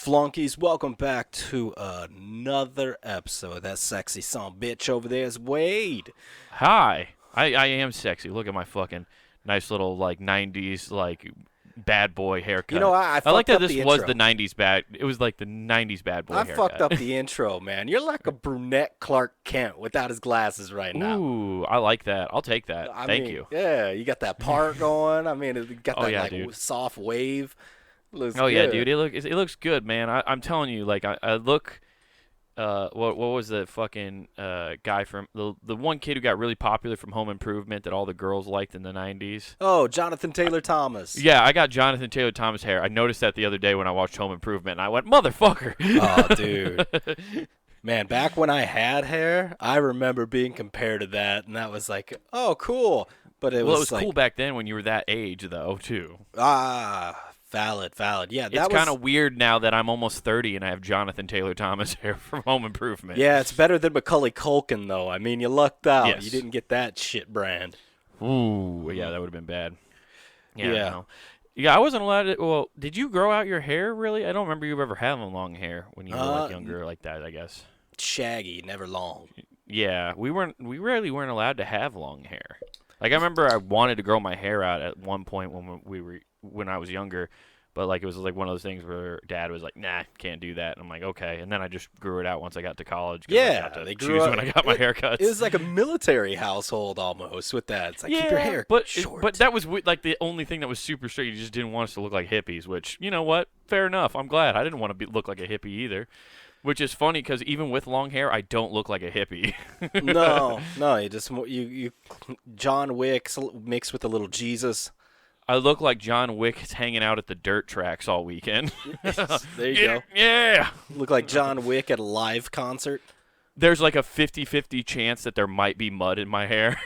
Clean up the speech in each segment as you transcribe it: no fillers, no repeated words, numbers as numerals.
Flunkies, welcome back to another episode. That sexy son bitch over there is Wade. Hi. I am sexy. Look at my fucking nice little, 90s, bad boy haircut. You know, I like fucked that up this the was intro. the 90s bad. It was like the 90s bad boy haircut. I fucked up the intro, man. You're like a brunette Clark Kent without his glasses right now. Ooh, I like that. I'll take that. Thank you. Yeah, you got that part going. I mean, you got that soft wave. Looks good. Yeah, dude. It looks good, man. I'm telling you, I look. What was the fucking guy from the one kid who got really popular from Home Improvement that all the girls liked in the 90s? Oh, Jonathan Taylor Thomas. Yeah, I got Jonathan Taylor Thomas hair. I noticed that the other day when I watched Home Improvement, and I went, motherfucker. Oh, dude. Man, back when I had hair, I remember being compared to that, and that was like, oh, cool. But it was cool back then when you were that age, though, too. Valid. Yeah, it's kind of weird now that I'm almost 30 and I have Jonathan Taylor Thomas hair from Home Improvement. Yeah, it's better than Macaulay Culkin, though. I mean, you lucked out. Yes. You didn't get that shit brand. Ooh, yeah, that would have been bad. Yeah. No. Yeah, I wasn't allowed to. Well, did you grow out your hair, really? I don't remember you ever having long hair when you were younger like that, I guess. Shaggy, never long. Yeah, we rarely weren't allowed to have long hair. I remember I wanted to grow my hair out at one point when I was younger, but it was one of those things where Dad was like, "Nah, can't do that." And I'm like, "Okay." And then I just grew it out once I got to college. Yeah, they choose when I got my haircuts. It was like a military household almost with that. It's like, keep your hair short. But that was the only thing that was super straight. You just didn't want us to look like hippies, which, you know what? Fair enough. I'm glad. I didn't want to look like a hippie either. Which is funny because even with long hair, I don't look like a hippie. No, you John Wick mixed with a little Jesus. I look like John Wick hanging out at the dirt tracks all weekend. There you go. Yeah. Look like John Wick at a live concert. There's like a 50-50 chance that there might be mud in my hair.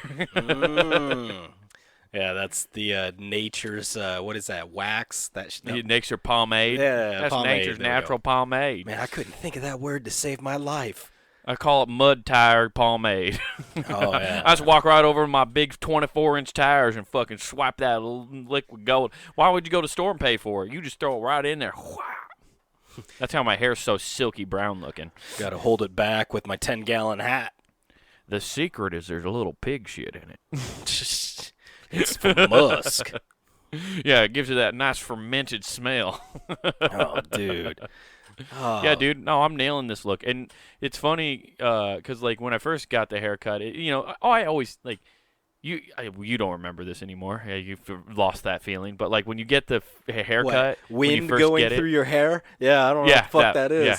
Yeah, that's the nature's, what is that, wax? Nature's pomade. Yeah, that's pomade. Nature's natural pomade. Man, I couldn't think of that word to save my life. I call it mud tire pomade. Oh, yeah. I just walk right over my big 24-inch tires and fucking swipe that liquid gold. Why would you go to the store and pay for it? You just throw it right in there. That's how my hair's so silky brown looking. Got to hold it back with my 10-gallon hat. The secret is there's a little pig shit in it. It's for musk. Yeah, it gives you that nice fermented smell. Oh, dude. Oh. Yeah, dude. No, I'm nailing this look. And it's funny because, when I first got the haircut, I always, you don't remember this anymore. Yeah, you've lost that feeling. But, when you get the haircut, wind going through your hair? Yeah, I don't know what the fuck that is. Yeah.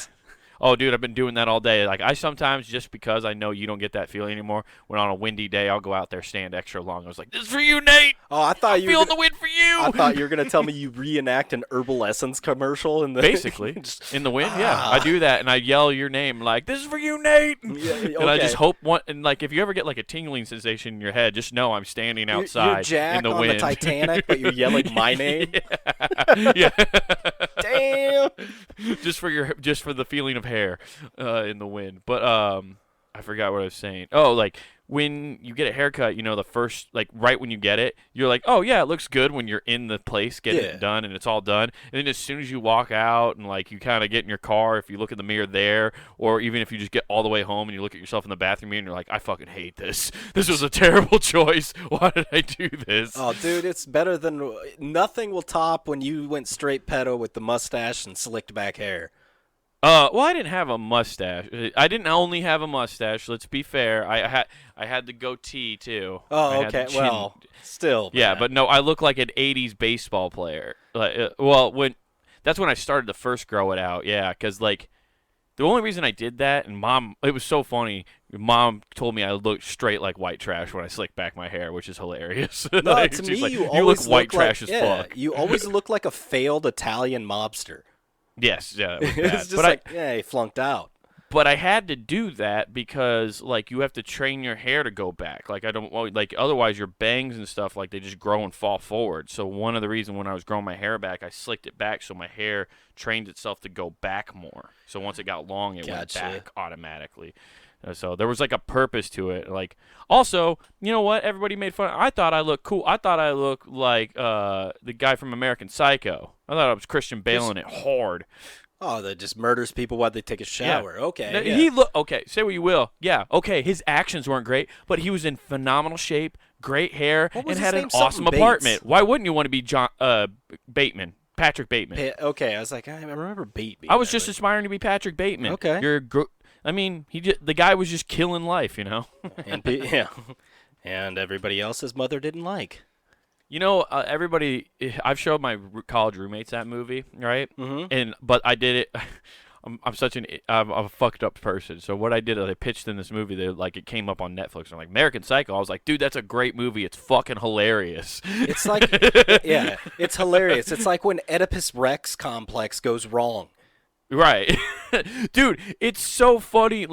Oh, dude, I've been doing that all day. I sometimes, just because I know you don't get that feeling anymore, when on a windy day, I'll go out there, stand extra long. I was like, this is for you, Nate. Oh, I thought you were feeling the wind for you. I thought you were going to tell me you reenact an Herbal Essence commercial. Basically. In the wind, yeah. I do that, and I yell your name, this is for you, Nate. Yeah, okay. And I just hope, if you ever get, a tingling sensation in your head, just know I'm standing outside you're Jack in the on wind. The Titanic, but you're yelling my name? Yeah. Damn. Just for the feeling of hair in the wind. But I forgot what I was saying. Oh, when you get a haircut, the first, right when you get it, you're like, oh, yeah, it looks good when you're in the place getting it done and it's all done. And then as soon as you walk out and, you kind of get in your car, if you look in the mirror there, or even if you just get all the way home and you look at yourself in the bathroom mirror and you're like, I fucking hate this. This was a terrible choice. Why did I do this? Oh, dude, it's better than – nothing will top when you went straight pedo with the mustache and slicked back hair. Well, I didn't have a mustache. I didn't only have a mustache. Let's be fair. I had the goatee too. Oh, okay. Well, still. Yeah, man. but no, I look like an '80s baseball player. That's when I started to first grow it out. Yeah, because the only reason I did that, and Mom, it was so funny. Mom told me I looked straight like white trash when I slicked back my hair, which is hilarious. No, to me, you look white trash as fuck. You always look like a failed Italian mobster. Yes, yeah. It's just he flunked out. But I had to do that because, you have to train your hair to go back. Otherwise your bangs and stuff, they just grow and fall forward. So one of the reasons when I was growing my hair back, I slicked it back so my hair trained itself to go back more. So once it got long, it went back automatically. So there was a purpose to it. Also, you know what? Everybody made fun. I thought I looked cool. I thought I looked like the guy from American Psycho. I thought I was Christian Bale in it hard. Oh, that just murders people while they take a shower. Yeah. Okay. He okay. Say what you will. Yeah. Okay. His actions weren't great, but he was in phenomenal shape, great hair, What was and his had name? an awesome Something apartment. Bates. Why wouldn't you want to be John Bateman? Patrick Bateman. Okay, I was like, I remember Bate. I was just aspiring to be Patrick Bateman. Okay. I mean, the guy was just killing life, you know. Yeah, and everybody else's mother didn't like. You know, everybody. I've showed my college roommates that movie, right? Mm-hmm. But I did it. I'm a fucked up person. So what I did is I pitched in this movie that it came up on Netflix. I'm like, American Psycho. I was like, dude, that's a great movie. It's fucking hilarious. It's like, yeah, it's hilarious. It's like when Oedipus Rex complex goes wrong. Right, dude. It's so funny.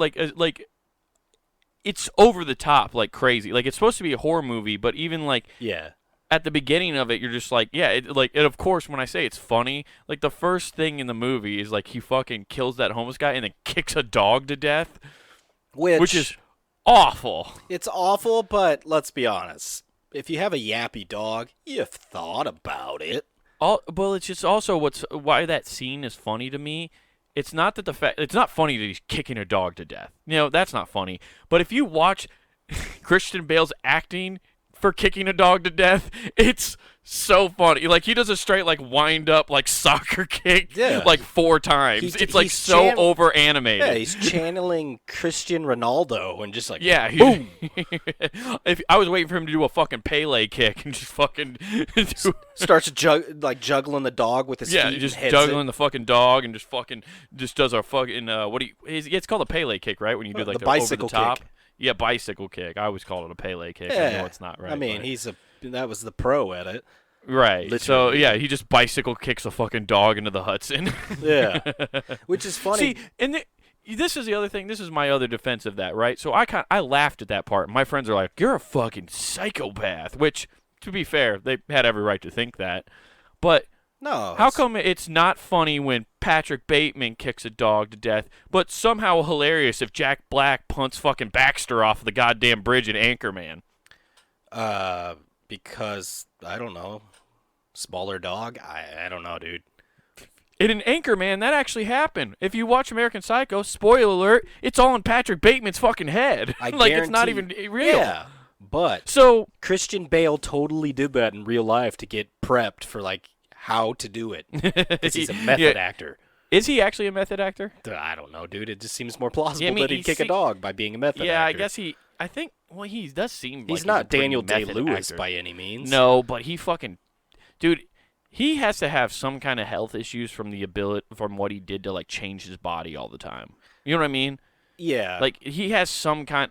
It's over the top, like crazy. Like it's supposed to be a horror movie, but even Yeah. at the beginning of it, you're just like, yeah, and of course, when I say it's funny, like the first thing in the movie is like he fucking kills that homeless guy and then kicks a dog to death, which is awful. It's awful, but let's be honest. If you have a yappy dog, you've thought about it. Well, it's just also why that scene is funny to me. It's not that it's not funny that he's kicking a dog to death. You know, that's not funny. But if you watch Christian Bale's acting for kicking a dog to death, it's so funny. Like he does a straight wind up soccer kick 4 times. It's so over animated. Yeah, he's channeling Cristiano Ronaldo and just boom. If I was waiting for him to do a fucking Pele kick and just fucking starts juggling the dog with his feet. Yeah, just juggling the fucking dog and just does a fucking it's called a Pele kick, right? When you do the bicycle over the top. kick. Yeah, bicycle kick. I always call it a Pele kick. Yeah. I know it's not right. I mean, that was the pro at it. Right. Literally. So, yeah, he just bicycle kicks a fucking dog into the Hudson. Yeah. Which is funny. See, and this is the other thing. This is my other defense of that, right? So I laughed at that part. My friends are like, "You're a fucking psychopath," which, to be fair, they had every right to think that. But no, how come it's not funny when Patrick Bateman kicks a dog to death, but somehow hilarious if Jack Black punts fucking Baxter off the goddamn bridge in Anchorman? Because I don't know, smaller dog. I don't know, dude. In an Anchorman, that actually happened. If you watch American Psycho, spoiler alert, it's all in Patrick Bateman's fucking head. It's not even real. Yeah, but so Christian Bale totally did that in real life to get prepped for how to do it. Because he's a method actor. Is he actually a method actor? I don't know, dude. It just seems more plausible that he'd kick a dog by being a method actor. Yeah, I guess he does seem he's not Daniel Day-Lewis by any means. No, but he fucking... Dude, he has to have some kind of health issues from what he did to change his body all the time. You know what I mean? Yeah. He has some kind...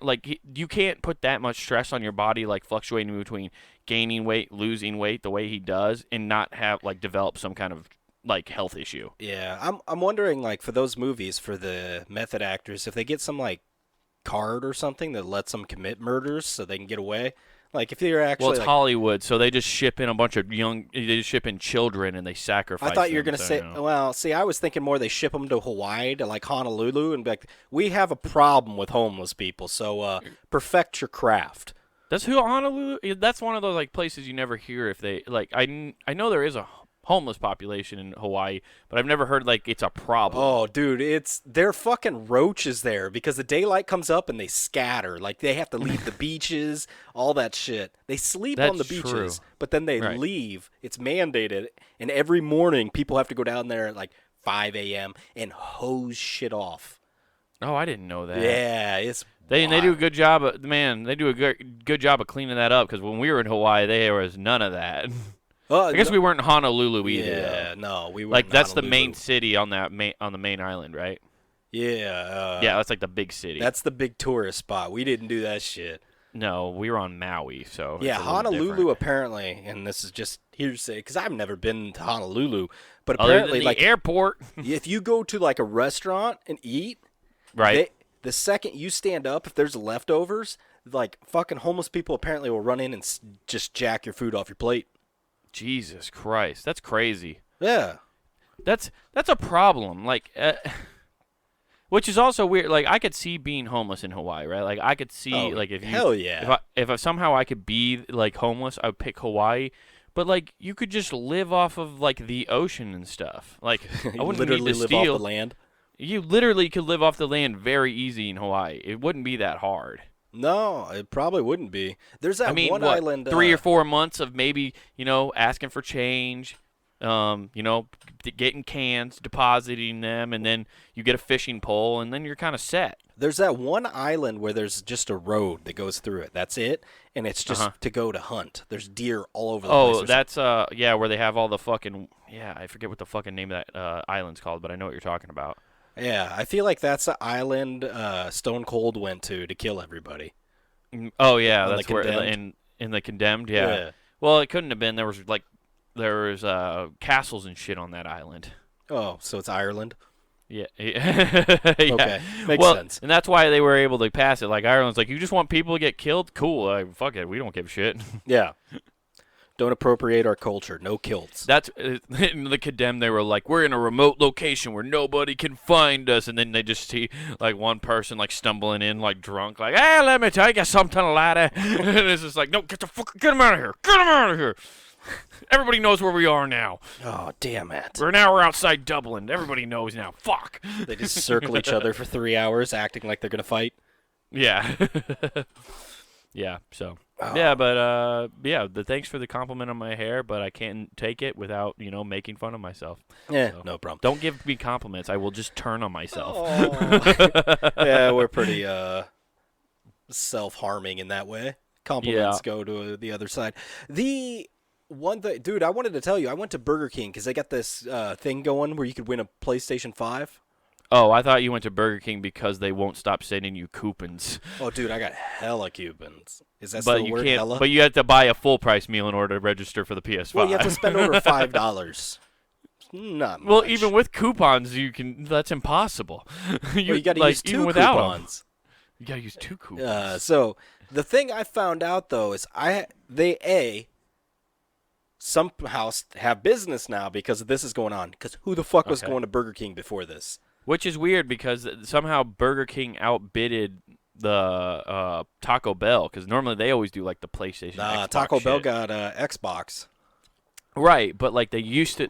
you can't put that much stress on your body, fluctuating between gaining weight, losing weight the way he does, and not have, develop some kind of, health issue. Yeah. I'm wondering, for those movies, for the method actors, if they get some, card or something that lets them commit murders so they can get away. If they're actually... Well, it's Hollywood, so they just ship in a bunch of they just ship in children and they sacrifice I thought you were going to say... Well, see, I was thinking more they ship them to Hawaii, to Honolulu, and be like, we have a problem with homeless people, so perfect your craft. That's Honolulu... That's one of those, places you never hear if they... I know there is a homeless population in Hawaii, but I've never heard it's a problem. Oh, dude, they're fucking roaches there because the daylight comes up and they scatter. They have to leave the beaches, all that shit. They sleep on the beaches, but then they leave. It's mandated, and every morning people have to go down there at 5 a.m. and hose shit off. Oh, I didn't know that. Yeah, it's they do a good job of They do a good job of cleaning that up because when we were in Hawaii, there was none of that. I guess we weren't in Honolulu either. Yeah, no, we weren't. That's the main city on the main island, right? Yeah. Yeah, that's the big city. That's the big tourist spot. We didn't do that shit. No, we were on Maui, so yeah, it's Honolulu apparently, and this is just hearsay because I've never been to Honolulu, but apparently, other than the airport, if you go to a restaurant and eat, right, the second you stand up, if there's leftovers, fucking homeless people apparently will run in and just jack your food off your plate. Jesus Christ, that's crazy. Yeah, that's a problem. Which is also weird. I could see being homeless in Hawaii, right? I could see if hell yeah. If somehow I could be homeless, I would pick Hawaii. But like, you could just live off of like the ocean and stuff. Like, I wouldn't literally need to live steal. off the land. You literally could live off the land very easy in Hawaii. It wouldn't be that hard. No, it probably wouldn't be. There's that I mean, one what, island. 3 or 4 months of maybe, asking for change, getting cans, depositing them, and then you get a fishing pole, and then you're kind of set. There's that one island where there's just a road that goes through it. That's it, and it's just to go to hunt. There's deer all over the place. Oh, that's where they have all the fucking I forget what the fucking name of that island's called, but I know what you're talking about. Yeah, I feel like that's the island Stone Cold went to kill everybody. Oh yeah, that's where in the Condemned. Yeah. Well, it couldn't have been. There was castles and shit on that island. Oh, so it's Ireland. Yeah. Okay, makes sense. And that's why they were able to pass it. Like Ireland's like, you just want people to get killed? Cool. Fuck it. We don't give a shit. Yeah. Don't appropriate our culture. No kilts. That's in the Condemned. They were like, we're in a remote location where nobody can find us, and then they just see like one person like stumbling in like drunk, like, hey, let me tell you something, laddie. And it's just like, no, get him out of here, get him out of here. Everybody knows where we are now. Oh, damn it. We're outside Dublin. Everybody knows now. Fuck. They just circle each other for 3 hours, acting like they're gonna fight. Yeah. Yeah. So. Oh. Yeah, but thanks for the compliment on my hair, but I can't take it without making fun of myself. Yeah, so, no problem. Don't give me compliments. I will just turn on myself. Oh. Yeah, we're pretty self-harming in that way. Compliments go to the other side. The one thing, dude, I wanted to tell you, I went to Burger King because they got this thing going where you could win a PlayStation 5. Oh, I thought you went to Burger King because they won't stop sending you coupons. Oh, dude, I got hella coupons. Is that still the word, hella? But you have to buy a full-price meal in order to register for the PS5. Well, you have to spend over $5. Not much. Well, even with coupons, that's impossible. You got to use 2 coupons. You got to use 2 coupons. So the thing I found out, though, is they somehow have business now because this is going on. Because who the fuck was going to Burger King before this? Which is weird because somehow Burger King outbidded the Taco Bell, because normally they always do like the PlayStation. Xbox Taco shit. Bell got Xbox. Right, but like they used to,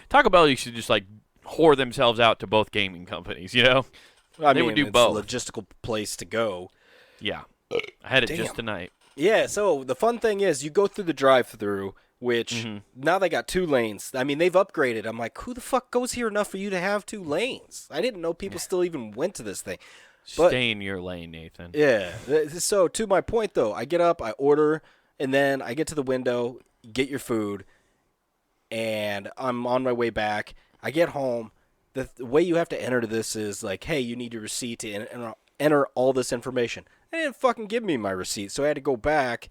Taco Bell used to just like whore themselves out to both gaming companies, I they mean, would do it's both. a logistical place to go. Yeah, I had it just tonight. Yeah, so the fun thing is you go through the drive-through, which now they got 2 lanes. I mean, they've upgraded. I'm like, who the fuck goes here enough for you to have 2 lanes? I didn't know people still even went to this thing. But, stay in your lane, Nathan. Yeah. So to my point, though, I get up, I order, and then I get to the window, get your food, and I'm on my way back. I get home. The way you have to enter this is like, hey, you need your receipt to enter all this information. They didn't fucking give me my receipt, so I had to go back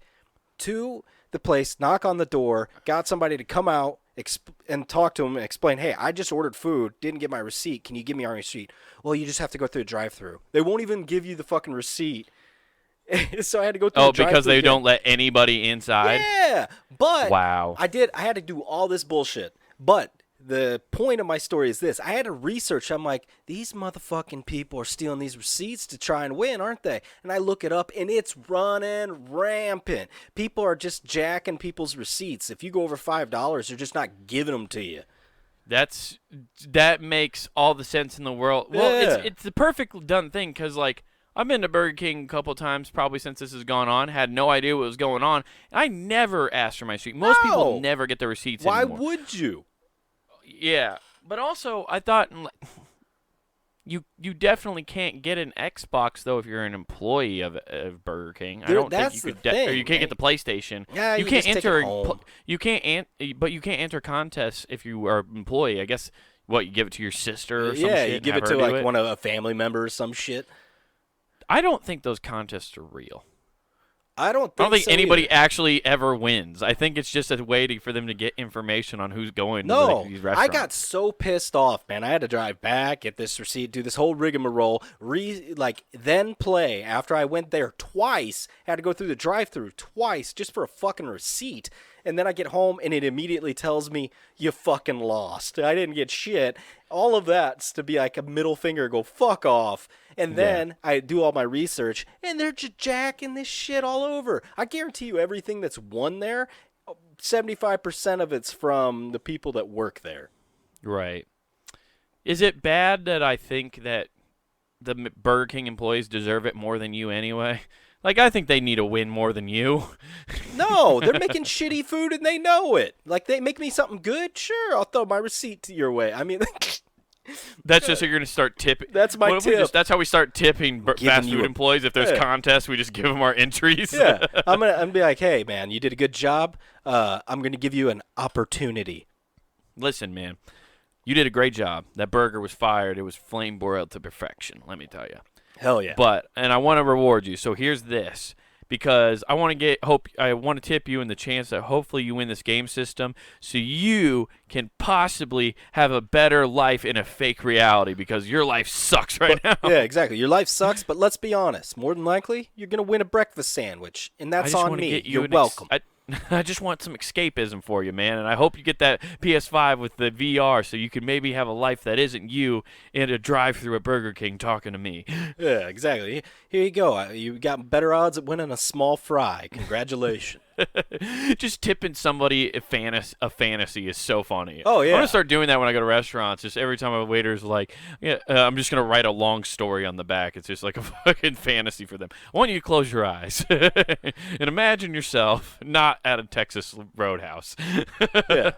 to the place, knock on the door, got somebody to come out and talk to him and explain, hey, I just ordered food, didn't get my receipt. Can you give me our receipt? Well, you just have to go through a drive-through. They won't even give you the fucking receipt. So I had to go through the drive-through. Oh, because they don't let anybody inside? Yeah, but wow. I had to do all this bullshit. But the point of my story is this. I had to research. I'm like, these motherfucking people are stealing these receipts to try and win, aren't they? And I look it up, and it's running rampant. People are just jacking people's receipts. If you go over $5, they're just not giving them to you. That makes all the sense in the world. Well, it's the perfect done thing because, like, I've been to Burger King a couple times probably since this has gone on. Had no idea what was going on. I never asked for my receipt. Most people never get their receipts anymore. Why would you? Yeah, but also I thought you definitely can't get an Xbox though if you're an employee of Burger King. I don't think you could. Or you can't get the PlayStation. Yeah, you can't just enter. take it home. But you can't enter contests if you are an employee. I guess you give it to your sister or some shit. You give it to like one of a family member or some shit. I don't think those contests are real. I don't think so anybody either. actually ever wins. I think it's just a way for them to get information on who's going to these restaurants. I got so pissed off, man. I had to drive back, get this receipt, do this whole rigmarole, then play. After I went there twice, had to go through the drive-thru twice just for a fucking receipt. And then I get home, and it immediately tells me, you fucking lost. I didn't get shit. All of that's to be like a middle finger, go fuck off. And then I do all my research, and they're just jacking this shit all over. I guarantee you everything that's won there, 75% of it's from the people that work there. Right. Is it bad that I think that the Burger King employees deserve it more than you anyway? Like, I think they need a win more than you. No, they're making shitty food and they know it. Like, they make me something good, sure, I'll throw my receipt your way. I mean, that's just how you're going to start tipping. That's my tip. That's how we start tipping fast food employees. If there's contests, we just give them our entries. Yeah, I'm gonna be like, hey, man, you did a good job. I'm going to give you an opportunity. Listen, man, you did a great job. That burger was fired. It was flame broiled to perfection, let me tell you. Hell yeah. And I want to reward you. So here's this, because I want to tip you in the chance that hopefully you win this game system, so you can possibly have a better life in a fake reality, because your life sucks right now. Yeah, exactly. Your life sucks, but let's be honest. More than likely, you're gonna win a breakfast sandwich, and that's on me. You're welcome. I just want some escapism for you, man, and I hope you get that PS5 with the VR so you can maybe have a life that isn't you in a drive-through at Burger King talking to me. Yeah, exactly. Here you go. You got better odds at winning a small fry. Congratulations. Just tipping somebody a fantasy is so funny. Oh, yeah. I'm going to start doing that when I go to restaurants. Just every time a waiter's like, yeah, I'm just going to write a long story on the back. It's just like a fucking fantasy for them. I want you to close your eyes and imagine yourself not at a Texas Roadhouse. Yeah.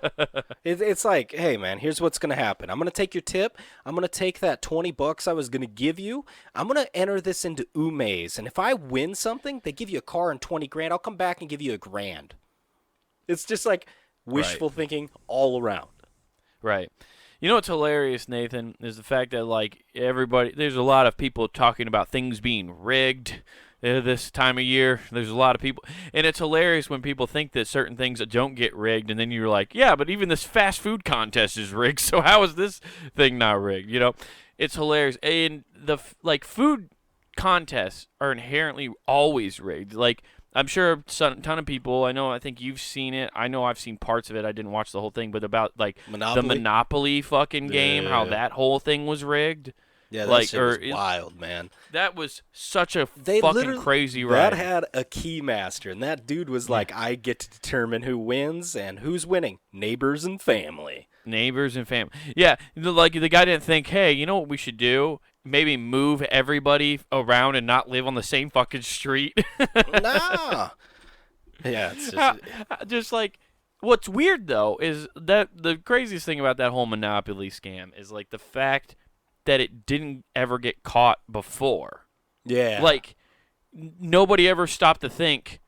It's like, hey, man, here's what's going to happen. I'm going to take your tip. I'm going to take that $20 I was going to give you. I'm going to enter this into Umaze. And if I win something, they give you a car and 20 grand. I'll come back and give you $1,000. It's just like wishful thinking all around. Right. You know what's hilarious, Nathan, is the fact that, like, there's a lot of people talking about things being rigged this time of year. There's a lot of people, and it's hilarious when people think that certain things don't get rigged, and then you're like, yeah, but even this fast food contest is rigged, so how is this thing not rigged? You know, it's hilarious. And food contests are inherently always rigged. Like, I'm sure a ton of people, I think you've seen it. I know I've seen parts of it. I didn't watch the whole thing, but about, like, the Monopoly fucking game, how that whole thing was rigged. Yeah, that shit was wild, man. That was such a fucking crazy ride. That had a keymaster, and that dude was like, I get to determine who wins and who's winning. Neighbors and family. Neighbors and family. Yeah, like, the guy didn't think, hey, you know what we should do? Maybe move everybody around and not live on the same fucking street. Nah. Yeah, it's just like, what's weird though is that the craziest thing about that whole Monopoly scam is, like, the fact that it didn't ever get caught before. Yeah. Like, nobody ever stopped to think,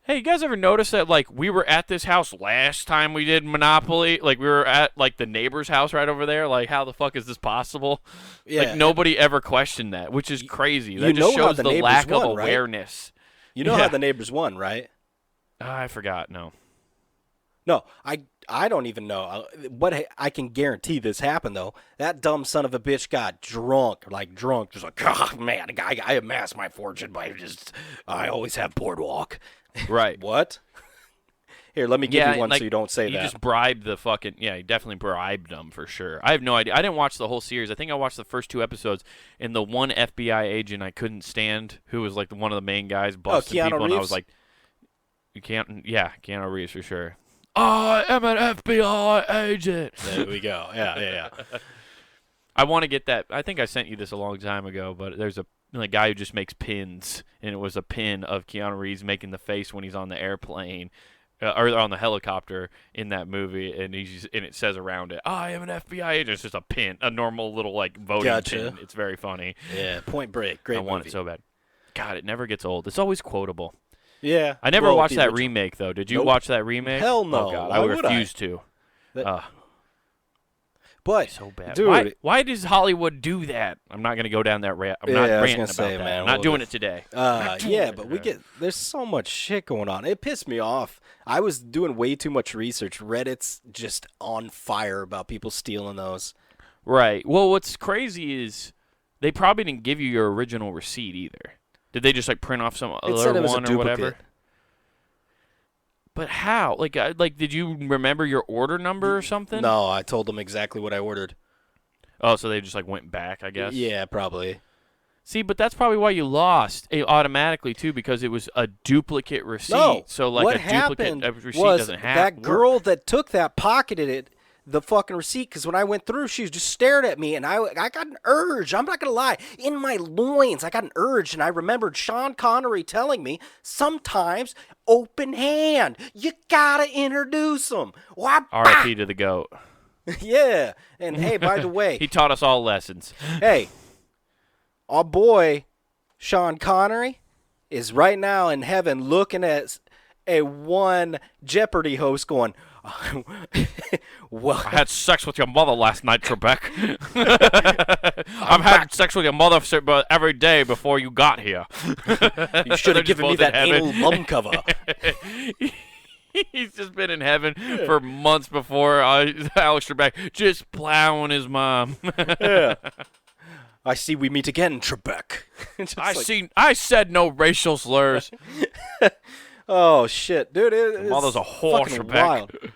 hey, you guys ever notice that, like, we were at this house last time we did Monopoly? Like, we were at, like, the neighbor's house right over there. Like, how the fuck is this possible? Yeah. Like, nobody ever questioned that, which is crazy. That just shows the lack of awareness. Right? You know how the neighbors won, right? I forgot, no. No, I don't even know. What I can guarantee this happened, though. That dumb son of a bitch got drunk. Just like, oh, man, I amassed my fortune by I always have Boardwalk. Right. What? Here, let me give you one, like, so you don't say that. You just bribed the fucking... Yeah, you definitely bribed them for sure. I have no idea. I didn't watch the whole series. I think I watched the first 2 episodes, and the one FBI agent I couldn't stand, who was, like, one of the main guys busting Keanu people, Reeves? And I was like, you can't... Yeah, Keanu Reeves for sure. I am an FBI agent. There we go. Yeah. I want to get that. I think I sent you this a long time ago, but there's a guy who just makes pins, and it was a pin of Keanu Reeves making the face when he's on the airplane or on the helicopter in that movie, and it says around it, I am an FBI agent. It's just a pin, a normal little, like, voting pin. It's very funny. Yeah, Point Break. Great movie. I want it so bad. God, it never gets old. It's always quotable. Yeah. I never watched that remake, though. Did you watch that remake? Hell no. Oh, God. I refuse to. But so bad. Dude, why does Hollywood do that? I'm not going to go down that route. I'm not ranting about that. Man, I'm not doing it today. There's so much shit going on. It pissed me off. I was doing way too much research. Reddit's just on fire about people stealing those. Right. Well, what's crazy is they probably didn't give you your original receipt either. Did they just, like, print off some other one or whatever? But how? Like, did you remember your order number or something? No, I told them exactly what I ordered. Oh, so they just, like, went back, I guess? Yeah, probably. See, but that's probably why you lost automatically too, because it was a duplicate receipt. No, so like what a duplicate happened receipt was doesn't have that girl that took that pocketed it, the fucking receipt, because when I went through, she just stared at me, and I got an urge. I'm not gonna lie, in my loins, I got an urge, and I remembered Sean Connery telling me sometimes open hand, you gotta introduce them. R.I.P. to the goat. Yeah, and hey, by the way, he taught us all lessons. Hey. Our boy, Sean Connery, is right now in heaven looking at a one Jeopardy host going, well, I had sex with your mother last night, Trebek. I've had sex with your mother every day before you got here. You should have given me that anal bum cover. He's just been in heaven for months before Alex Trebek, just plowing his mom. Yeah. I see we meet again, Trebek. I said no racial slurs. Oh shit, dude! Mother's a whore, Trebek.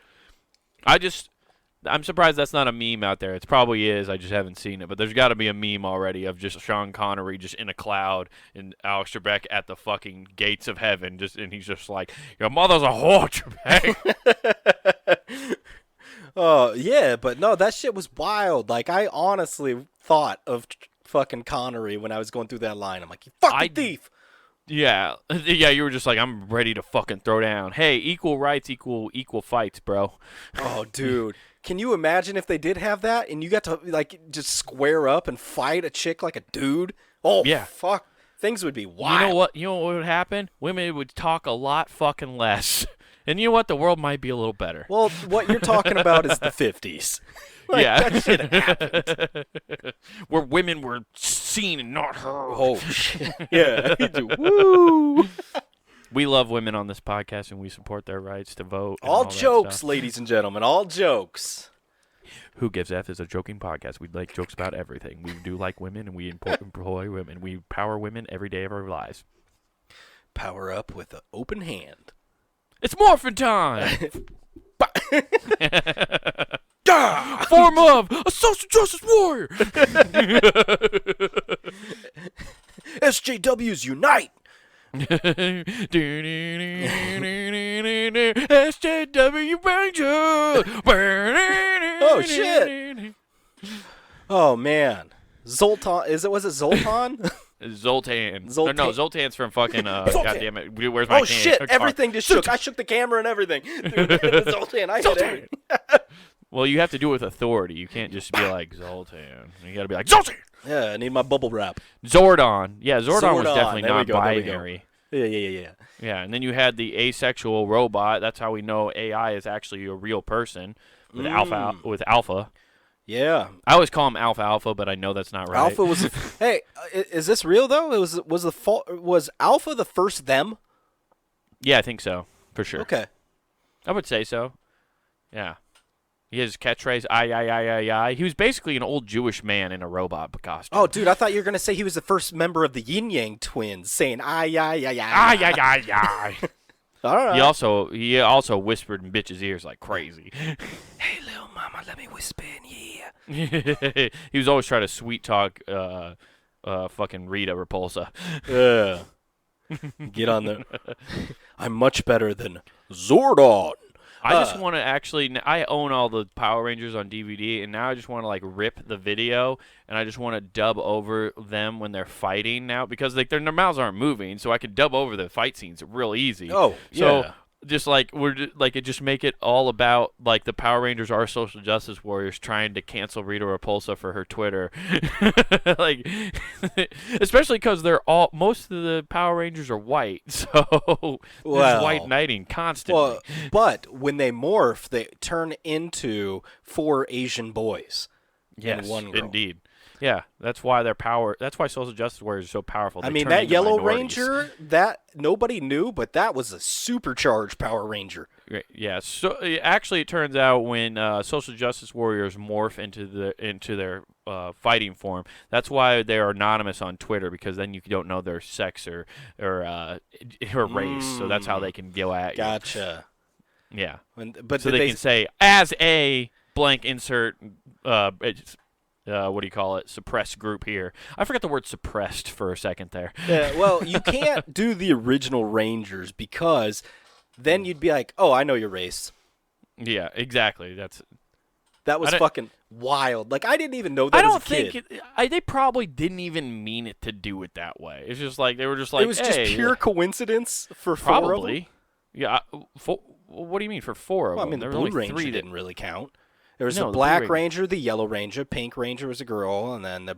I'm surprised that's not a meme out there. It probably is. I just haven't seen it. But there's got to be a meme already of just Sean Connery just in a cloud and Alex Trebek at the fucking gates of heaven, and he's just like, "Your mother's a whore, Trebek." Oh yeah, but no, that shit was wild. Like I honestly thought of fucking Connery when I was going through that line. I'm like, you fucking thief. Yeah, you were just like, I'm ready to fucking throw down. Hey, equal rights, equal fights, bro. Oh, dude. Can you imagine if they did have that and you got to like just square up and fight a chick like a dude? Oh, yeah. Fuck. Things would be wild. You know what would happen? Women would talk a lot fucking less. And you know what? The world might be a little better. Well, what you're talking about is the 50s. Like, yeah. That shit happened. Where women were seen and not heard. Oh, shit. Yeah. Woo. We love women on this podcast, and we support their rights to vote. All jokes, ladies and gentlemen. All jokes. Who Gives F is a joking podcast. We like jokes about everything. We do like women, and we employ women. We power women every day of our lives. Power up with an open hand. It's morphin' time! Form of a social justice warrior! SJWs unite! SJW Ranger! Oh, shit! Oh, man. Zoltan, was it Zoltan? Zoltan. No, Zoltan's from fucking, goddamn it, where's my can? Oh, shit, everything just shook. I shook the camera and everything. Dude, Zoltan, I hit everything. Well, you have to do it with authority. You can't just be like, Zoltan. You gotta be like, Zoltan! Yeah, I need my bubble wrap. Zordon. Yeah, Zordon was definitely not binary. Yeah. Yeah, and then you had the asexual robot. That's how we know AI is actually a real person with alpha. Yeah. I always call him Alpha, but I know that's not right. Alpha was. Hey, is this real though? Was Alpha the first them? Yeah, I think so for sure. Okay. I would say so. Yeah. He has catchphrase I. He was basically an old Jewish man in a robot costume. Oh, dude, I thought you were gonna say he was the first member of the Yin Yang Twins, saying I. All right. He also whispered in bitches' ears like crazy. Hey, little mama, let me whisper in your ear. He was always trying to sweet talk fucking Rita Repulsa. Yeah. Get on there. I'm much better than Zordon. I just want to I own all the Power Rangers on DVD, and now I just want to like rip the video, and I just want to dub over them when they're fighting now, because like their mouths aren't moving, so I could dub over the fight scenes real easy. Oh, yeah. So just like it just make it all about like the Power Rangers are social justice warriors trying to cancel Rita Repulsa for her Twitter, like especially because most of the Power Rangers are white, so there's white knighting constantly. Well, but when they morph, they turn into 4 Asian boys. Yes, and 1 girl. Indeed. Yeah, that's why that's why social justice warriors are so powerful. I mean, that Yellow Ranger, that nobody knew, but that was a supercharged Power Ranger. Yeah. So actually, it turns out when social justice warriors morph into their fighting form, that's why they're anonymous on Twitter, because then you don't know their sex or race. So that's how they can go at you. Gotcha. Yeah. But so they can say as a blank insert. suppressed group here. I forgot the word suppressed for a second there. Yeah, well, you can't do the original Rangers because then you'd be like, oh, I know your race. Yeah, exactly. That was fucking wild. Like, I didn't even know that as a kid. They probably didn't even mean it to do it that way. It's just like, they were just like, it was just pure coincidence for probably. 4 of them? Yeah. What do you mean for 4 of them? I mean, the Blue Ranger didn't really count. There was the the Black Blue Ranger, the Yellow Ranger, Pink Ranger was a girl, and then the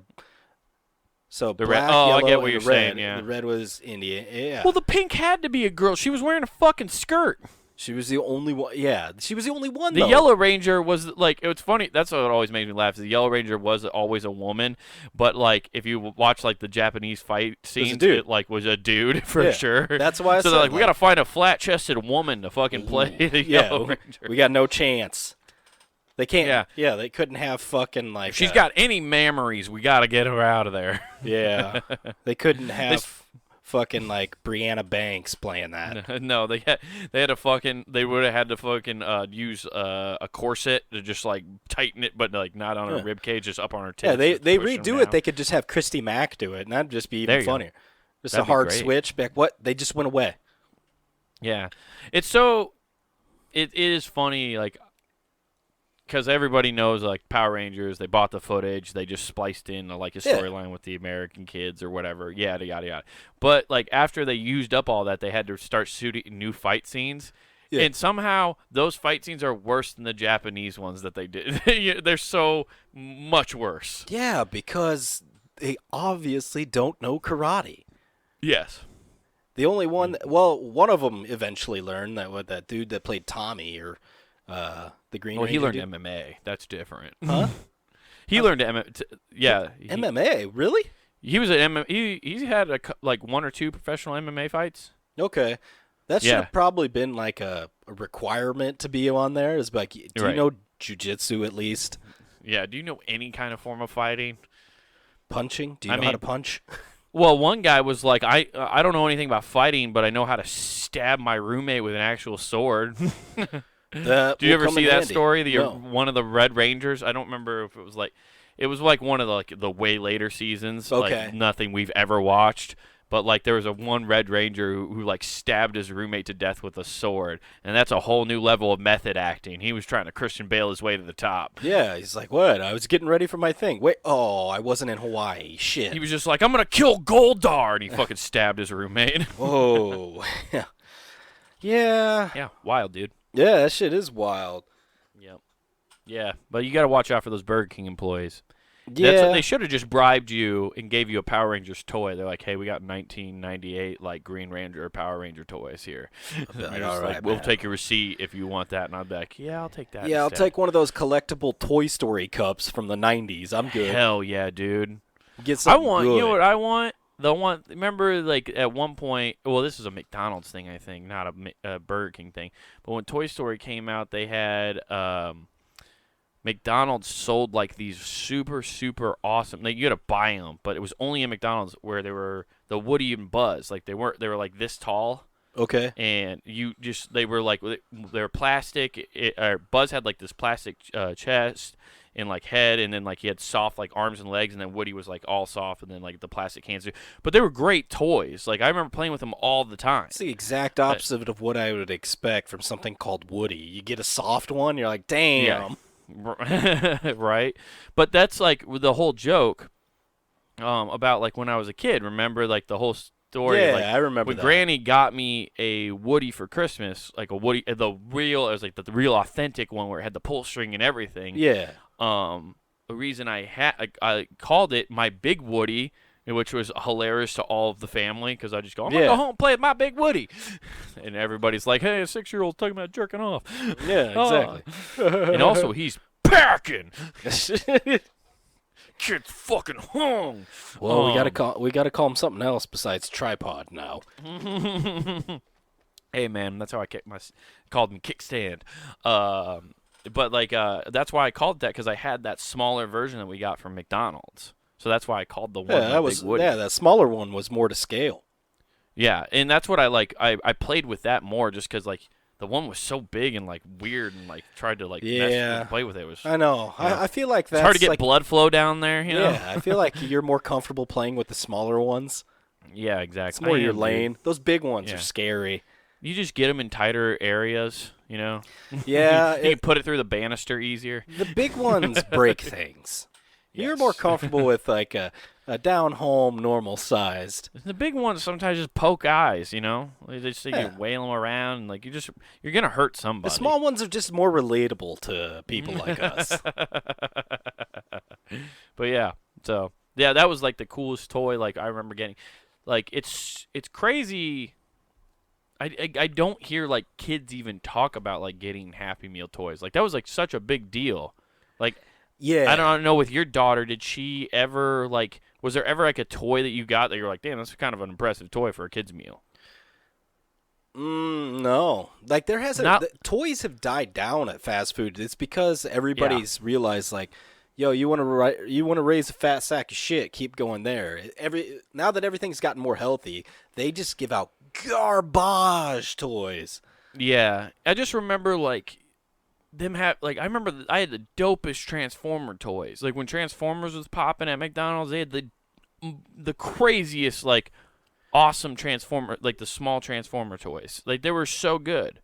Black, yellow, I get what you're red. saying, yeah. The red was India, yeah. Well, the pink had to be a girl. She was wearing a fucking skirt. She was the only one. Yeah, she was the only one. The Yellow Ranger was like, it's funny. That's what always made me laugh. The Yellow Ranger was always a woman, but like if you watch like the Japanese fight scenes, it like was a dude for sure. That's why. So they're like, we gotta find a flat-chested woman to fucking play the Yellow Ranger. We got no chance. They can't. Yeah, they couldn't have fucking like. If she's got any memories, we gotta get her out of there. Yeah, they couldn't have. Fucking like Brianna Banks playing that. No, they would have had to fucking use a corset to just like tighten it, but like not on her rib cage, just up on her tits. Yeah, they redo it. They could just have Christy Mack do it, and that'd just be even funnier. Just a hard switch back. What? They just went away. Yeah, it is funny, like, because everybody knows, like, Power Rangers, they bought the footage, they just spliced in, like, a storyline with the American kids or whatever, yada, yada, yada. But, like, after they used up all that, they had to start shooting new fight scenes. Yeah. And somehow those fight scenes are worse than the Japanese ones that they did. They're so much worse. Yeah, because they obviously don't know karate. Yes. The only one, one of them eventually learned that dude that played Tommy or... the Green Ranger. He learned MMA. That's different. Huh? He learned MMA. Yeah. MMA, really? He was at he had like 1 or 2 professional MMA fights. Okay, that should have probably been like a requirement to be on there. Is like, do you know jiu-jitsu at least? Yeah. Do you know any kind of form of fighting? Punching? Do you know how to punch? Well, one guy was like, I don't know anything about fighting, but I know how to stab my roommate with an actual sword. Do you ever see that story? One of the Red Rangers. I don't remember if it was like one of the way later seasons. Okay. Like nothing we've ever watched. But like there was one Red Ranger who like stabbed his roommate to death with a sword, and that's a whole new level of method acting. He was trying to Christian Bale his way to the top. Yeah, he's like, what? I was getting ready for my thing. Wait, I wasn't in Hawaii. Shit. He was just like, I'm gonna kill Goldar, and he fucking stabbed his roommate. Whoa. Yeah. Yeah. Yeah. Wild, dude. Yeah, that shit is wild. Yep. Yeah, but you got to watch out for those Burger King employees. Yeah. They should have just bribed you and gave you a Power Rangers toy. They're like, hey, we got 1998 like Green Ranger or Power Ranger toys here. Like, all right, we'll take a receipt if you want that. And I'd be like, yeah, I'll take that. Yeah, I'll take one of those collectible Toy Story cups from the 90s. I'm good. Hell yeah, dude. Get something good. You know what I want? Remember, like, at one point, well, this is a McDonald's thing, I think, not a Burger King thing. But when Toy Story came out, they had McDonald's sold, like, these super, super awesome. Like, you had to buy them, but it was only in McDonald's where they were the Woody and Buzz. Like, they were like this tall. Okay. And they were plastic. Buzz had, like, this plastic chest and like head, and then like he had soft like arms and legs, and then Woody was like all soft, and then like the plastic hands. But they were great toys. Like I remember playing with them all the time. It's the exact opposite of what I would expect from something called Woody. You get a soft one, you're like, damn. Yeah. Right. But that's like the whole joke about like when I was a kid. Remember like the whole story? Yeah, like, I remember when that. Granny got me a Woody for Christmas, like a Woody, it was like the real authentic one where it had the pull string and everything. Yeah. The reason I called it my Big Woody, which was hilarious to all of the family, because I just go, I'm going to go home and play with my Big Woody. And everybody's like, hey, a 6-year-old's talking about jerking off. Yeah, exactly. And also, he's packing. Kid's fucking hung. Well, we gotta call him something else besides tripod now. Hey, man, that's how I called him Kickstand. But, like, that's why I called it that, because I had that smaller version that we got from McDonald's. So that's why I called the one Big Woody. Yeah, that smaller one was more to scale. Yeah, and that's what I like. I played with that more just because, like, the one was so big and like weird and like tried to like mess with, play with it. I know. I feel like that's it's hard to get like, blood flow down there. You know? I feel like you're more comfortable playing with the smaller ones. Yeah, exactly. It's more your lane. Those big ones are scary. You just get them in tighter areas, you know? Yeah. you can put it through the banister easier. The big ones break things. Yes. You're more comfortable with like a down-home, normal-sized. The big ones sometimes just poke eyes, you know? They just you wail them around, and like you're going to hurt somebody. The small ones are just more relatable to people like us. But yeah, so, yeah, that was like the coolest toy like I remember getting. Like, it's crazy. I don't hear like kids even talk about like getting Happy Meal toys. Like that was like such a big deal. Like I don't know with your daughter, did she ever like was there ever like a toy that you got that you're like, damn, that's kind of an impressive toy for a kid's meal? No. Like there hasn't toys have died down at fast food. It's because everybody's realized like, yo, you want to raise a fat sack of shit, keep going there. Now that everything's gotten more healthy, they just give out garbage toys. Yeah, I just remember like them I remember I had the dopest Transformer toys. Like when Transformers was popping at McDonald's, they had the craziest like awesome Transformer, like the small Transformer toys. Like they were so good.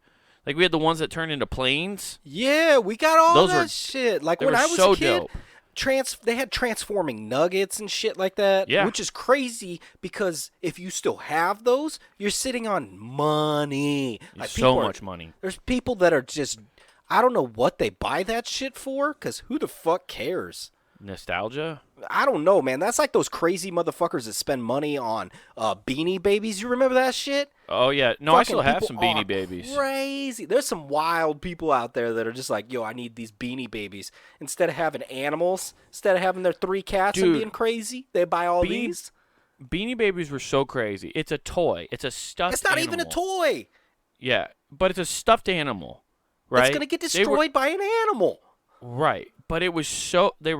Like we had the ones that turned into planes. Yeah, we got all that shit. Like when I was a kid, dope. They had transforming nuggets and shit like that, which is crazy because if you still have those, you're sitting on money. Like so much money. There's people that are just, I don't know what they buy that shit for because who the fuck cares? Nostalgia? I don't know, man. That's like those crazy motherfuckers that spend money on Beanie Babies. You remember that shit? Oh, yeah. No, I still have some Beanie Babies. Crazy. There's some wild people out there that are just like, yo, I need these Beanie Babies. Instead of having animals, instead of having their 3 cats and being crazy, they buy all these. Beanie Babies were so crazy. It's a toy. It's a stuffed animal. It's not even a toy. Yeah, but it's a stuffed animal, right? It's going to get destroyed by an animal. Right. But they were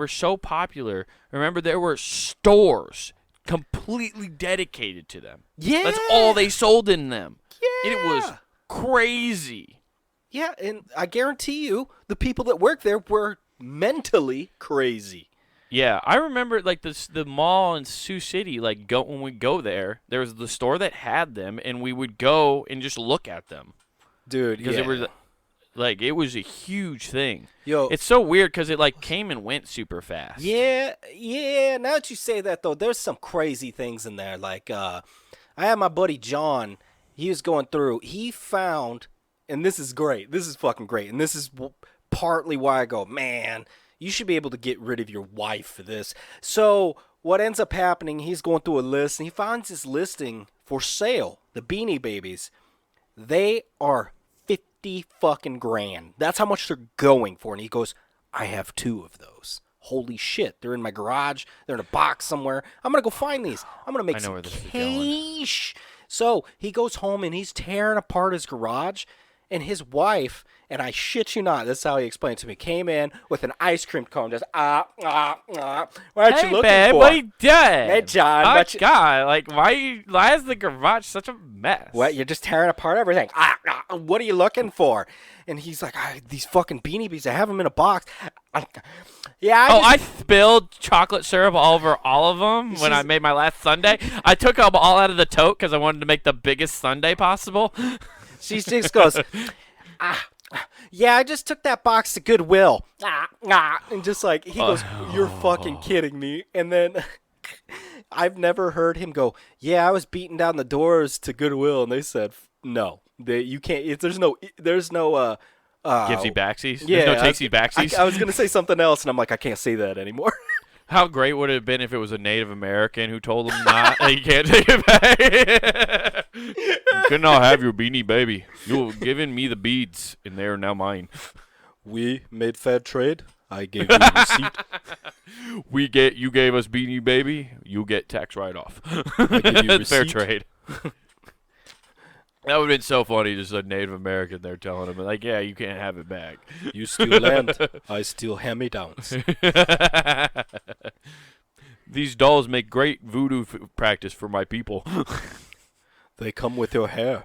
so popular. Remember, there were stores completely dedicated to them. Yeah. That's all they sold in them. Yeah. It was crazy. Yeah, and I guarantee you, the people that worked there were mentally crazy. Yeah, I remember like the mall in Sioux City. Like when we go there was the store that had them, and we would go and just look at them, dude. Because it was like it was a huge thing. Yo, it's so weird because it like came and went super fast. Yeah. Now that you say that though, there's some crazy things in there. Like I had my buddy John. He was going through. He found, and this is great. This is fucking great, and this is partly why I go, man. You should be able to get rid of your wife for this. So what ends up happening, he's going through a list, and he finds this listing for sale, the Beanie Babies. They are 50 fucking grand. That's how much they're going for. And he goes, I have 2 of those. Holy shit. They're in my garage. They're in a box somewhere. I'm going to go find these. I'm going to make some cash. So he goes home, and he's tearing apart his garage. And his wife, and I shit you not, this is how he explained it to me, came in with an ice cream cone, just, What aren't you looking babe, for? What are you doing? Hey, John. Oh, God, like, why is the garage such a mess? What, you're just tearing apart everything. What are you looking for? And he's like, these fucking Beanie Babies, I have them in a box. I spilled chocolate syrup all over all of them when I made my last sundae. I took them all out of the tote because I wanted to make the biggest sundae possible. She just goes, yeah, I just took that box to Goodwill. And just like, he goes, you're fucking kidding me. And then I've never heard him go, yeah, I was beating down the doors to Goodwill. And they said, no, you can't, there's no Givesy backsies? Yeah, there's no takesy backsies? I was going to say something else, and I'm like, I can't say that anymore. How great would it have been if it was a Native American who told them not, you can't take it back? You cannot have your Beanie Baby. You've given me the beads, and they are now mine. We made fair trade. I gave you a receipt. You gave us Beanie Baby. You get tax write-off. I give you a receipt. Fair trade. That would have been so funny, just a Native American there telling him, like, yeah, you can't have it back. You steal land, I steal hand-me-downs. These dolls make great voodoo practice for my people. They come with your hair.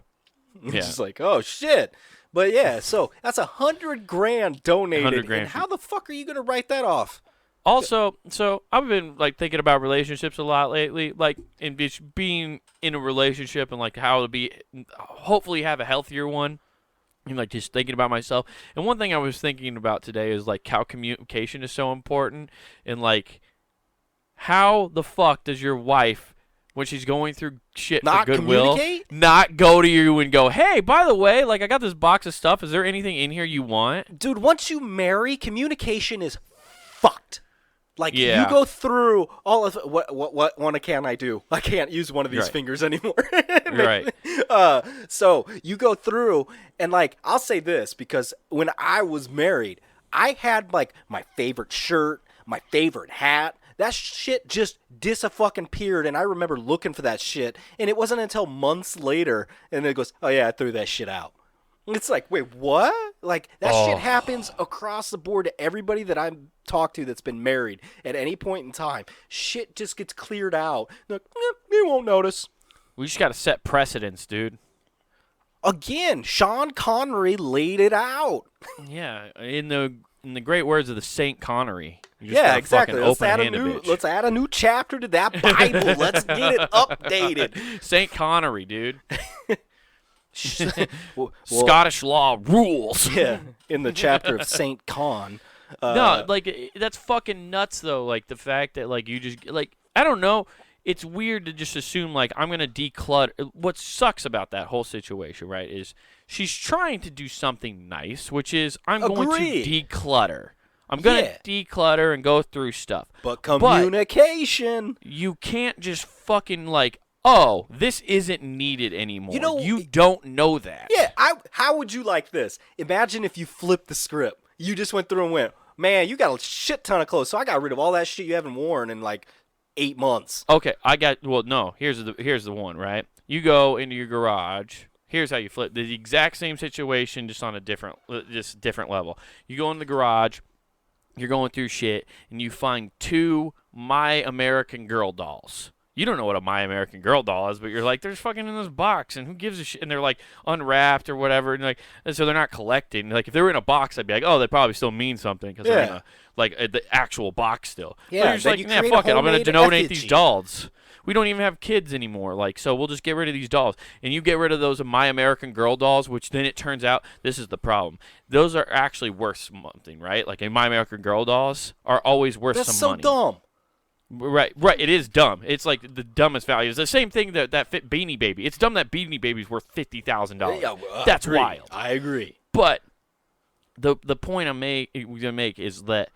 Yeah. It's just like, oh, shit. But yeah, so that's $100,000 donated. 100 grand. And how the fuck are you gonna write that off? Also, so I've been like thinking about relationships a lot lately, like in just being in a relationship and like how to be, hopefully have a healthier one. And like just thinking about myself. And one thing I was thinking about today is like how communication is so important, and like how the fuck does your wife, when she's going through shit Not for goodwill, communicate? not go to you and go, hey, by the way, like I got this box of stuff. Is there anything in here you want? Dude, once you marry, communication is fucked. Like, Yeah. you go through all of what one can I do? I can't use one of these fingers anymore. Right. So you go through, and like, I'll say this, because when I was married, I had like my favorite shirt, my favorite hat. That shit just dis-a-fucking-peared, and I remember looking for that shit, and it wasn't until months later, and it goes, oh yeah, I threw that shit out. It's like, wait, what? Like, that shit happens across the board to everybody that I've talked to that's been married at any point in time. Shit just gets cleared out. They're like, you won't notice. We just got to set precedents, dude. Again, Sean Connery laid it out. Yeah, in the great words of the Saint Connery. Yeah, exactly. Let's add a a new chapter to that Bible. Let's get it updated. Saint Connery, dude. well, Scottish law rules. Yeah, in the chapter of Saint Con. No, like that's fucking nuts though. Like the fact that like you just like I don't know. It's weird to just assume like I'm gonna declutter. What sucks about that whole situation, right, is she's trying to do something nice, which is I'm going to declutter. I'm gonna declutter and go through stuff. But communication. But you can't just fucking like, oh, this isn't needed anymore. You don't know that. Yeah, how would you like this? Imagine if you flipped the script. You just went through and went, man, you got a shit ton of clothes, so I got rid of all that shit you haven't worn in like 8 months. Okay, here's the one, right? You go into your garage. Here's how you flip the exact same situation, just on a different level. You go in the garage, you're going through shit, and you find 2 My American Girl dolls. You don't know what a My American Girl doll is, but you're like, they're fucking in this box, and who gives a shit? And they're like unwrapped or whatever, and so they're not collecting. Like if they were in a box, I'd be like, oh, they probably still mean something because they're in the actual box still. Yeah, but you're just like, yeah, fuck it, I'm gonna donate these dolls. We don't even have kids anymore, like, so we'll just get rid of these dolls. And you get rid of those My American Girl dolls, which then it turns out this is the problem. Those are actually worth something, right? Like My American Girl dolls are always worth some money. That's so dumb. Right. It is dumb. It's like the dumbest value. It's the same thing that fit Beanie Baby. It's dumb that Beanie Baby's worth $50,000. Yeah, that's wild. I agree. But the point we're gonna make is that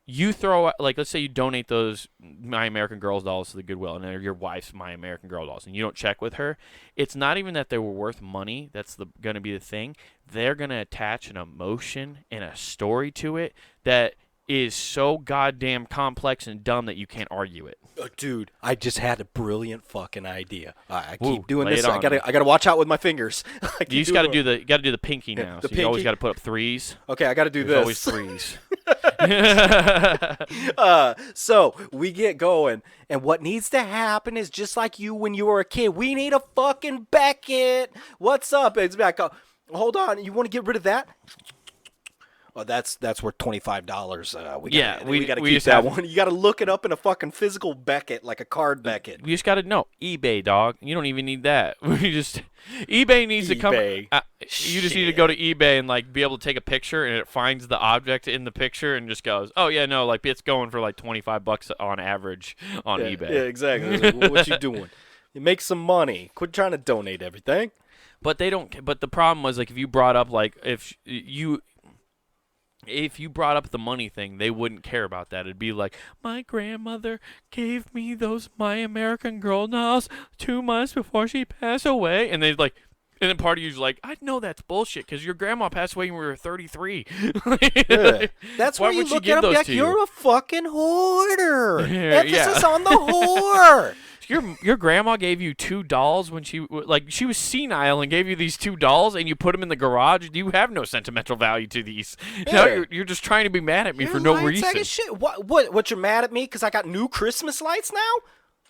you throw, like, let's say you donate those My American Girl dolls to the Goodwill, and they're your wife's My American Girl dolls, and you don't check with her. It's not even that they were worth money. That's gonna be the thing. They're gonna attach an emotion and a story to it that is so goddamn complex and dumb that you can't argue it. Dude, I just had a brilliant fucking idea. I keep doing this. I gotta watch out with my fingers. You just gotta do the pinky now. So you always gotta put up 3s. Okay, I gotta do There's this. Always 3s. So we get going, and what needs to happen is just like you when you were a kid. We need a fucking Beckett. What's up? It's back. Hold on. You want to get rid of that? Well, that's worth $25. We got to keep that one. You got to look it up in a fucking physical Beckett, like a card Beckett. You just got to know eBay, dog. You don't even need that. eBay needs to come. You just need to go to eBay and like be able to take a picture, and it finds the object in the picture and just goes, oh yeah, no, like it's going for like $25 on average on eBay. Yeah, exactly. Like, what you doing? You make some money. Quit trying to donate everything. But they don't. But the problem was like if you brought up like if you brought up the money thing, they wouldn't care about that. It'd be like, my grandmother gave me those My American Girl dolls 2 months before she passed away. And they'd like, and then part of you's like, I know that's bullshit because your grandma passed away when we were 33. Yeah. That's why you look at them like, you're a fucking hoarder. Emphasis on the whore. Your grandma gave you 2 dolls when she was senile and gave you these 2 dolls and you put them in the garage. You have no sentimental value to these. Yeah. Now you're just trying to be mad at me for no reason. Shit. What you're mad at me because I got new Christmas lights now?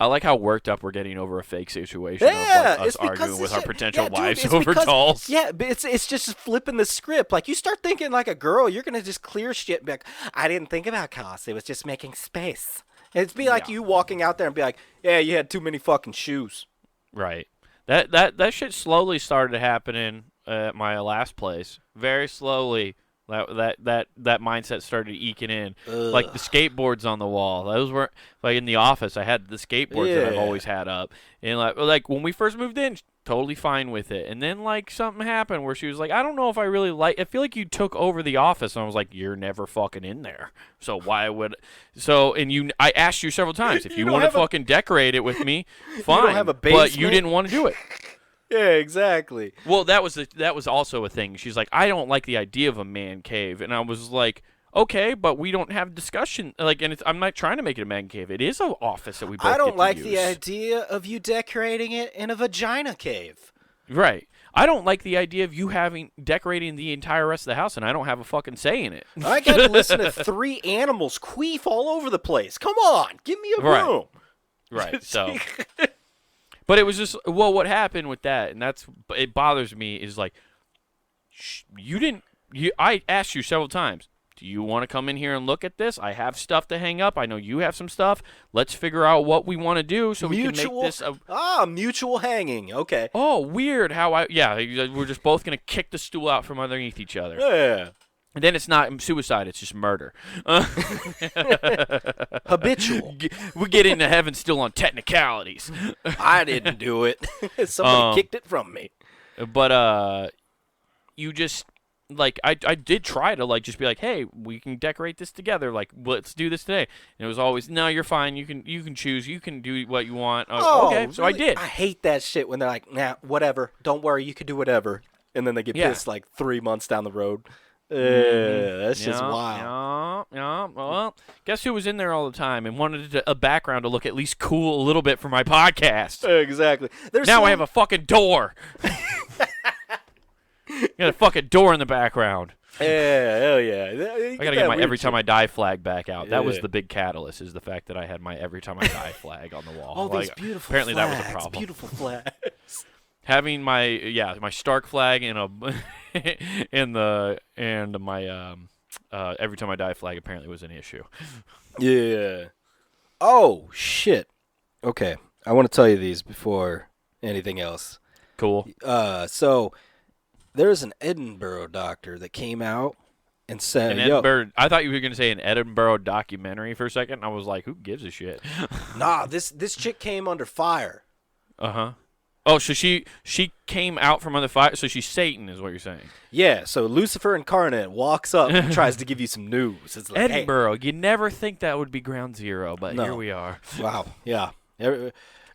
I like how worked up we're getting over a fake situation Yeah, of like, us arguing with our potential wives over dolls. Yeah, but it's just flipping the script. Like, you start thinking like a girl, you're going to just clear shit and be like, I didn't think about cost. It was just making space. It'd be like you walking out there and be like, yeah, you had too many fucking shoes. Right. That shit slowly started happening at my last place. Very slowly. That mindset started eking in. Ugh. Like the skateboards on the wall. Those were like in the office. I had the skateboards that I've always had up, and like when we first moved in, totally fine with it. And then like something happened where she was like, I don't know if I really like. I feel like you took over the office, and I was like, you're never fucking in there. So why would? So and I asked you several times if you want to fucking decorate it with me, fine. You don't have a basement? But you didn't want to do it. Yeah, exactly. Well, that was also a thing. She's like, I don't like the idea of a man cave, and I was like, okay, but we don't have discussion. Like, and I'm not trying to make it a man cave. It is an office that we both. I don't like use. the idea of you decorating it in a vagina cave. Right. I don't like the idea of you decorating the entire rest of the house, and I don't have a fucking say in it. I got to listen to 3 animals queef all over the place. Come on, give me a room. Right. So. But it was just, well, what happened with that, and it bothers me, is like, I asked you several times, do you want to come in here and look at this? I have stuff to hang up. I know you have some stuff. Let's figure out what we want to do so we can make this mutual hanging. Okay. Oh, weird how we're just both going to kick the stool out from underneath each other. Yeah. And then it's not suicide, it's just murder. Habitual. We get into heaven still on technicalities. I didn't do it. Somebody kicked it from me. But you just, like, I did try to, like, just be like, hey, we can decorate this together. Like, let's do this today. And it was always, no, you're fine. You can choose. You can do what you want. Okay, so really? I did. I hate that shit when they're like, nah, whatever. Don't worry. You can do whatever. And then they get pissed, like, 3 months down the road. That's just wild. Yeah. Well, guess who was in there all the time and wanted a background to look at least cool a little bit for my podcast? Exactly. I have a fucking door. Got a fucking door in the background. Yeah, hell yeah. I gotta get my every time I die flag back out. That was the big catalyst, is the fact that I had my every time I die flag on the wall. All these beautiful apparently flags. That was a problem. Beautiful flags. Having my Stark flag and my every time I die flag apparently was an issue. Yeah. Oh shit. Okay, I want to tell you these before anything else. Cool. So there's an Edinburgh doctor that came out and said, I thought you were gonna say an Edinburgh documentary for a second. I was like, who gives a shit? Nah, this chick came under fire. Uh-huh. Oh, so she came out from under fire. So she's Satan, is what you're saying? Yeah. So Lucifer incarnate walks up and tries to give you some news. It's like, Edinburgh. Hey. You never think that would be ground zero, but here we are. Wow. Yeah.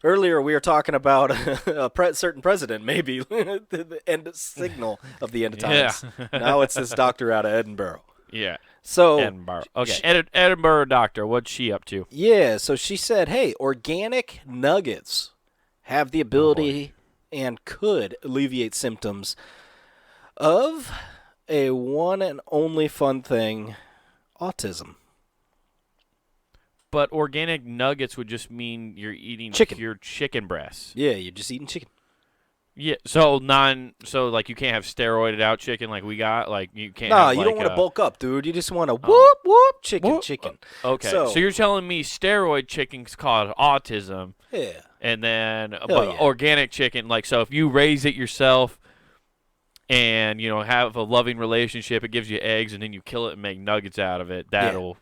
Earlier we were talking about a certain president, maybe the end signal of the end of times. Yeah. Now it's this doctor out of Edinburgh. Yeah. So Edinburgh. Okay. Edinburgh doctor. What's she up to? Yeah. So she said, "Hey, organic nuggets have the ability and could alleviate symptoms of a one and only fun thing, autism." But organic nuggets would just mean you're eating pure chicken breasts. Yeah, you're just eating chicken. Yeah, so like you can't have steroided out chicken like we got, like you can't. No, have, you like, don't want to bulk up, dude. You just want to whoop chicken. Okay, so you're telling me steroid chicken's called autism. Yeah. And then organic chicken, like, so if you raise it yourself and, have a loving relationship, it gives you eggs, and then you kill it and make nuggets out of it, that'll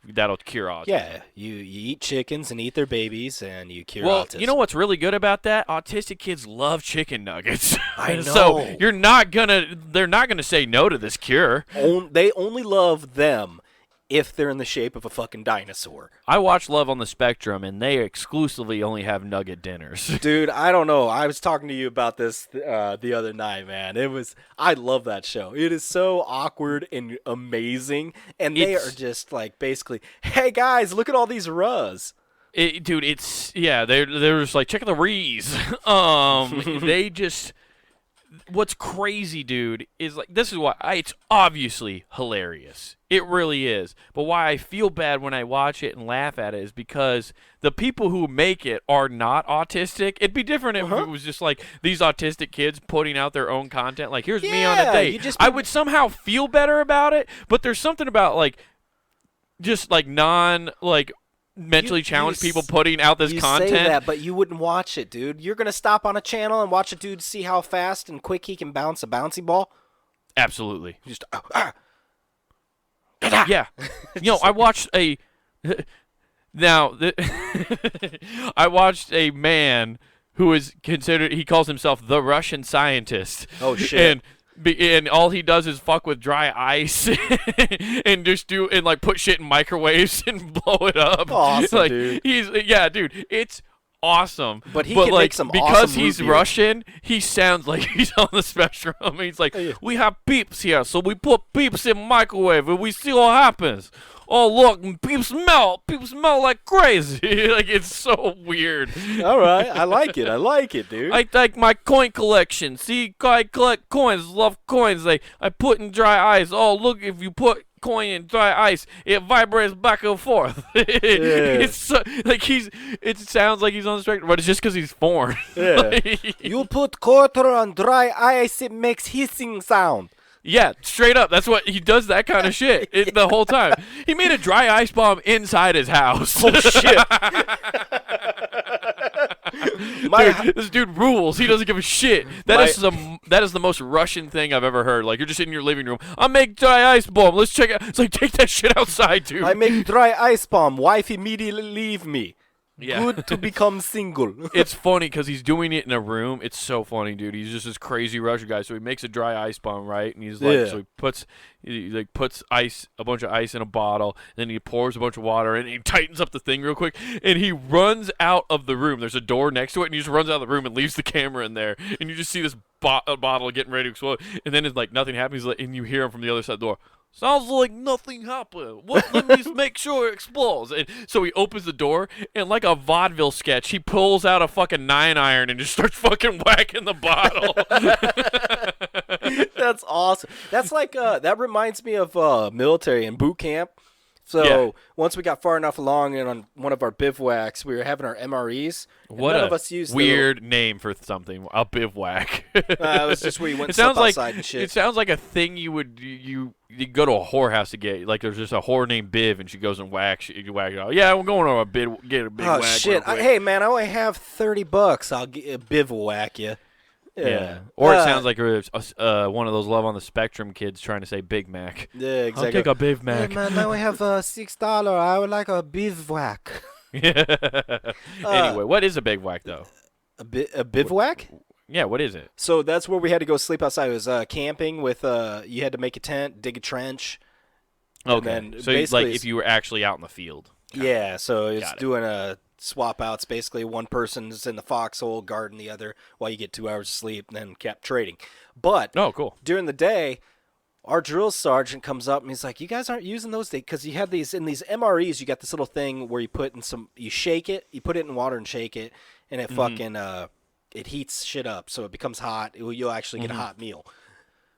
cure autism. Yeah, you eat chickens and eat their babies, and you cure autism. Well, you know what's really good about that? Autistic kids love chicken nuggets. I know. So they're not gonna say no to this cure. They only love them if they're in the shape of a fucking dinosaur. I watch Love on the Spectrum, and they exclusively only have nugget dinners. Dude, I don't know. I was talking to you about this the other night, man. I love that show. It is so awkward and amazing, and they are just like basically, hey guys, look at all these Ruz. They're just like, check the Rees. They just, what's crazy, dude, is like this is why it's obviously hilarious. It really is. But why I feel bad when I watch it and laugh at it is because the people who make it are not autistic. It'd be different if it was just like these autistic kids putting out their own content. Like, here's me on a date. I would somehow feel better about it. But there's something about like just like mentally challenged people putting out this content. You say that, but you wouldn't watch it, dude. You're gonna stop on a channel and watch a dude see how fast and quick he can bounce a bouncy ball. Absolutely. Just yeah. I watched a I watched a man who is considered. He calls himself the Russian scientist. Oh shit. And all he does is fuck with dry ice and just put shit in microwaves and blow it up. Awesome, dude. Dude, it's awesome. But he can make some because awesome he's root Russian, he sounds like he's on the spectrum. He's like, we have peeps here, so we put peeps in microwave and we see what happens. Oh, look, peeps melt like crazy. Like, it's so weird. All right, I like it, dude. I like my coin collection. See, I collect coins, love coins. I put in dry ice. Oh, look, if you put coin in dry ice, it vibrates back and forth. It's so, like it sounds like he's on the spectrum, but it's just because he's foreign. Yeah. You put quarter on dry ice, it makes hissing sound. Yeah, straight up. That's what he does. That kind of shit the whole time. He made a dry ice bomb inside his house. Oh shit! Dude, this dude rules. He doesn't give a shit. That is the most Russian thing I've ever heard. Like, you're just in your living room. I make dry ice bomb. Let's check it. It's like, take that shit outside, dude. I make dry ice bomb. Wife immediately leave me. Yeah. Good to become single. It's funny because he's doing it in a room. It's so funny, dude. He's just this crazy Russian guy. So he makes a dry ice bomb, right? And he's like, so he puts a bunch of ice in a bottle, and then he pours a bunch of water in, and he tightens up the thing real quick, and he runs out of the room. There's a door next to it, and he just runs out of the room and leaves the camera in there, and you just see this bottle getting ready to explode, and then it's like nothing happens, and you hear him from the other side of the door. Sounds like nothing happened. Let me make sure it explodes. And so he opens the door, and like a vaudeville sketch, he pulls out a fucking 9-iron and just starts fucking whacking the bottle. That's awesome. That's like that reminds me of military and boot camp. So once we got far enough along, and on one of our bivouacs, we were having our MREs. What none of us used weird name for something. A bivouac. It was just where you went outside and shit. It sounds like a thing you would you go to a whorehouse to get. Like, there's just a whore named Biv, and she goes and whacks you whack it out. Yeah, we're going to get a big whack. Oh shit! Hey man, I only have $30. I'll bivouac you. Yeah. Or it sounds like one of those Love on the Spectrum kids trying to say Big Mac. Yeah, exactly. I'll take a Big Mac. Hey, man, now we have $6. I would like a bivouac. Anyway, what is a bivouac, though? A bivouac? Yeah, what is it? So that's where we had to go sleep outside. It was camping with, you had to make a tent, dig a trench. Okay. So like if you were actually out in the field. Yeah, so it's doing a swap outs. Basically, one person's in the foxhole guarding the other while you get 2 hours of sleep, and then kept trading. But cool. During the day, our drill sergeant comes up and he's like, "You guys aren't using those days because you have these in these MREs. You got this little thing where you put in you shake it, you put it in water and shake it, and it fucking it heats shit up, so it becomes hot. You'll actually get a hot meal.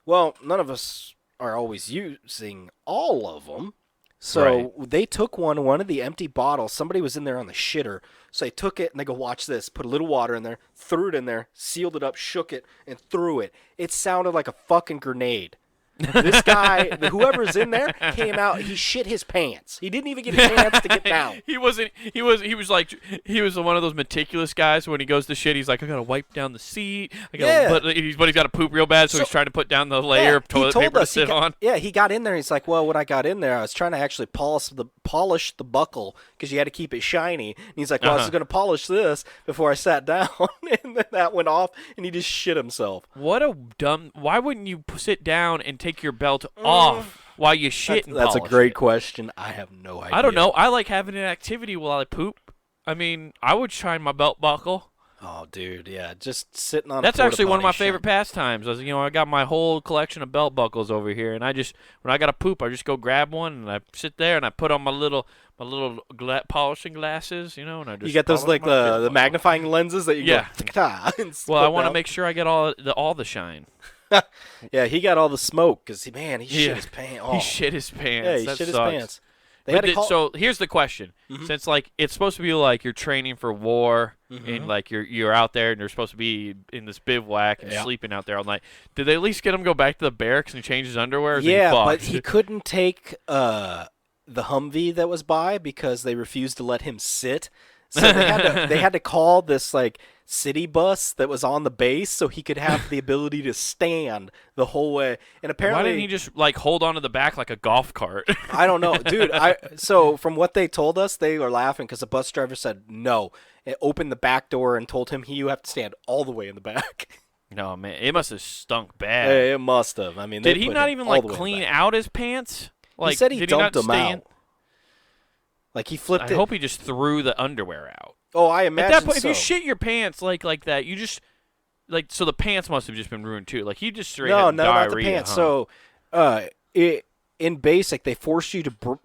Well, none of us are always using all of them." So they took one of the empty bottles. Somebody was in there on the shitter. So they took it and they go, watch this. Put a little water in there, threw it in there, sealed it up, shook it, and threw it. It sounded like a fucking grenade. This guy, whoever's in there, came out. He shit his pants. He didn't even get a chance to get down. He was one of those meticulous guys. When he goes to shit, he's like, I gotta wipe down the seat. But he's got to poop real bad, so he's trying to put down the layer of toilet paper to sit on. Yeah, he got in there. He's like, well, when I got in there, I was trying to actually polish the buckle because you had to keep it shiny. And he's like, well, I was going to polish this before I sat down, and then that went off, and he just shit himself. What a dumb. Why wouldn't you sit down and take your belt off while you shit and polish That's a great question. I have no idea. I don't know. I like having an activity while I poop. I mean, I would shine my belt buckle. Oh, dude, yeah, just sitting on. That's a actually one of my porta-potty favorite pastimes. I got my whole collection of belt buckles over here, and when I got to poop, I just go grab one and I sit there and I put on my little polishing glasses, and I just. You get those polish like my the magnifying lenses that you Yeah. Well, I want to to make sure I get all the shine. Yeah, he got all the smoke because he shit his pants. Oh. He shit his pants. Yeah, he That shit his sucks. pants. So here's the question: since like it's supposed to be like you're training for war, and like you're out there and you're supposed to be in this bivouac and sleeping out there all night, did they at least get him to go back to the barracks and change his underwear? Or yeah, but he couldn't take the Humvee that was by because they refused to let him sit. So they had to call this like city bus that was on the base so he could have the ability to stand the whole way. And apparently, why didn't he just like hold on to the back like a golf cart? I don't know, dude. So from what they told us, they were laughing because the bus driver said no. It opened the back door and told him you have to stand all the way in the back. No, man, it must have stunk bad. It must have. I mean, did he not even like clean out his pants? Like, he said he dumped them out. Like he flipped it. I hope he just threw the underwear out. Oh, I imagine At that point, so. if you shit your pants like that, you just so the pants must have just been ruined too. Like he just straight no, had not the diarrhea, pants. huh? So, in basic, they force you to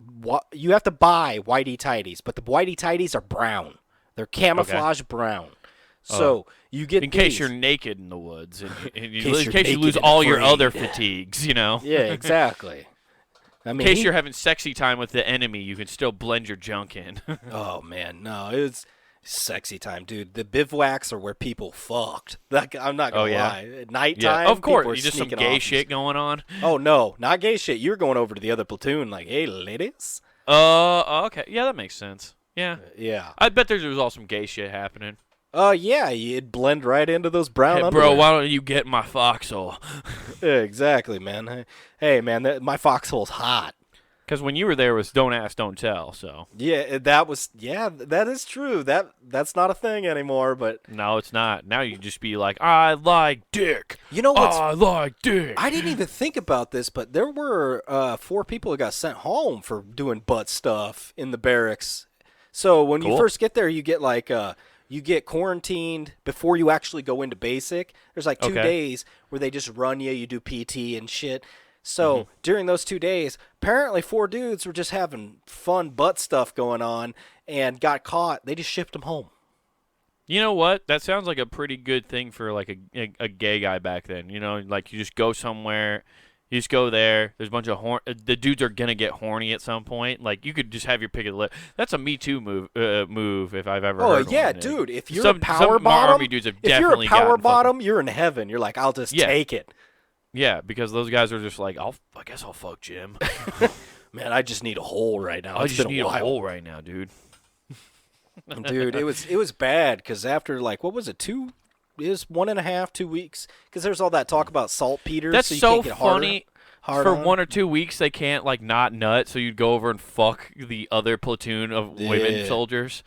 you have to buy whitey tighties, but the whitey tighties are brown. They're camouflage brown. So you get in case you're naked in the woods, and in case you lose all your other fatigues, Yeah, exactly. I mean, in case you're having sexy time with the enemy, you can still blend your junk in. Oh man, no, it's sexy time, dude. The bivouacs are where people fucked. I'm not gonna lie. At nighttime, of course, you just some gay shit going on. Oh no, not gay shit. You're going over to the other platoon, like, hey, ladies. Okay, yeah, that makes sense. Yeah, yeah. I bet there was all some gay shit happening. Yeah, you'd blend right into those brown Hey, underwear. bro, why don't you get my foxhole? Yeah, exactly, man. Hey, man, my foxhole's hot. Because when you were there, it was don't ask, don't tell. So yeah, that is true. That's not a thing anymore. But no, it's not. Now you just be like, I like dick. You know what? I like dick. I didn't even think about this, but there were 4 people who got sent home for doing butt stuff in the barracks. So when you first get there, you get like you get quarantined before you actually go into basic. There's like 2 days where they just run you. You do PT and shit. So during those 2 days, apparently 4 dudes were just having fun butt stuff going on and got caught. They just shipped them home. You know what? That sounds like a pretty good thing for like a gay guy back then. Like you just go somewhere, you just go there. There's a bunch of the dudes are gonna get horny at some point. Like you could just have your pick of the lip. That's a Me Too move if I've ever heard yeah, one. dude. If you're some a power bottom, Army dudes have if you're a definitely power bottom, you're in heaven. You're like, I'll just take it. Yeah, because those guys are just like, I guess I'll fuck Jim. Man, I just need a hole right now. I just need a hole right now, dude. Dude, it was bad because after like what was it 2? It was 1.5, 2 weeks because there's all that talk about saltpeter. That's so you so can't get funny. Hard for on. 1 or 2 weeks, they can't like not nut, so you'd go over and fuck the other platoon of women soldiers.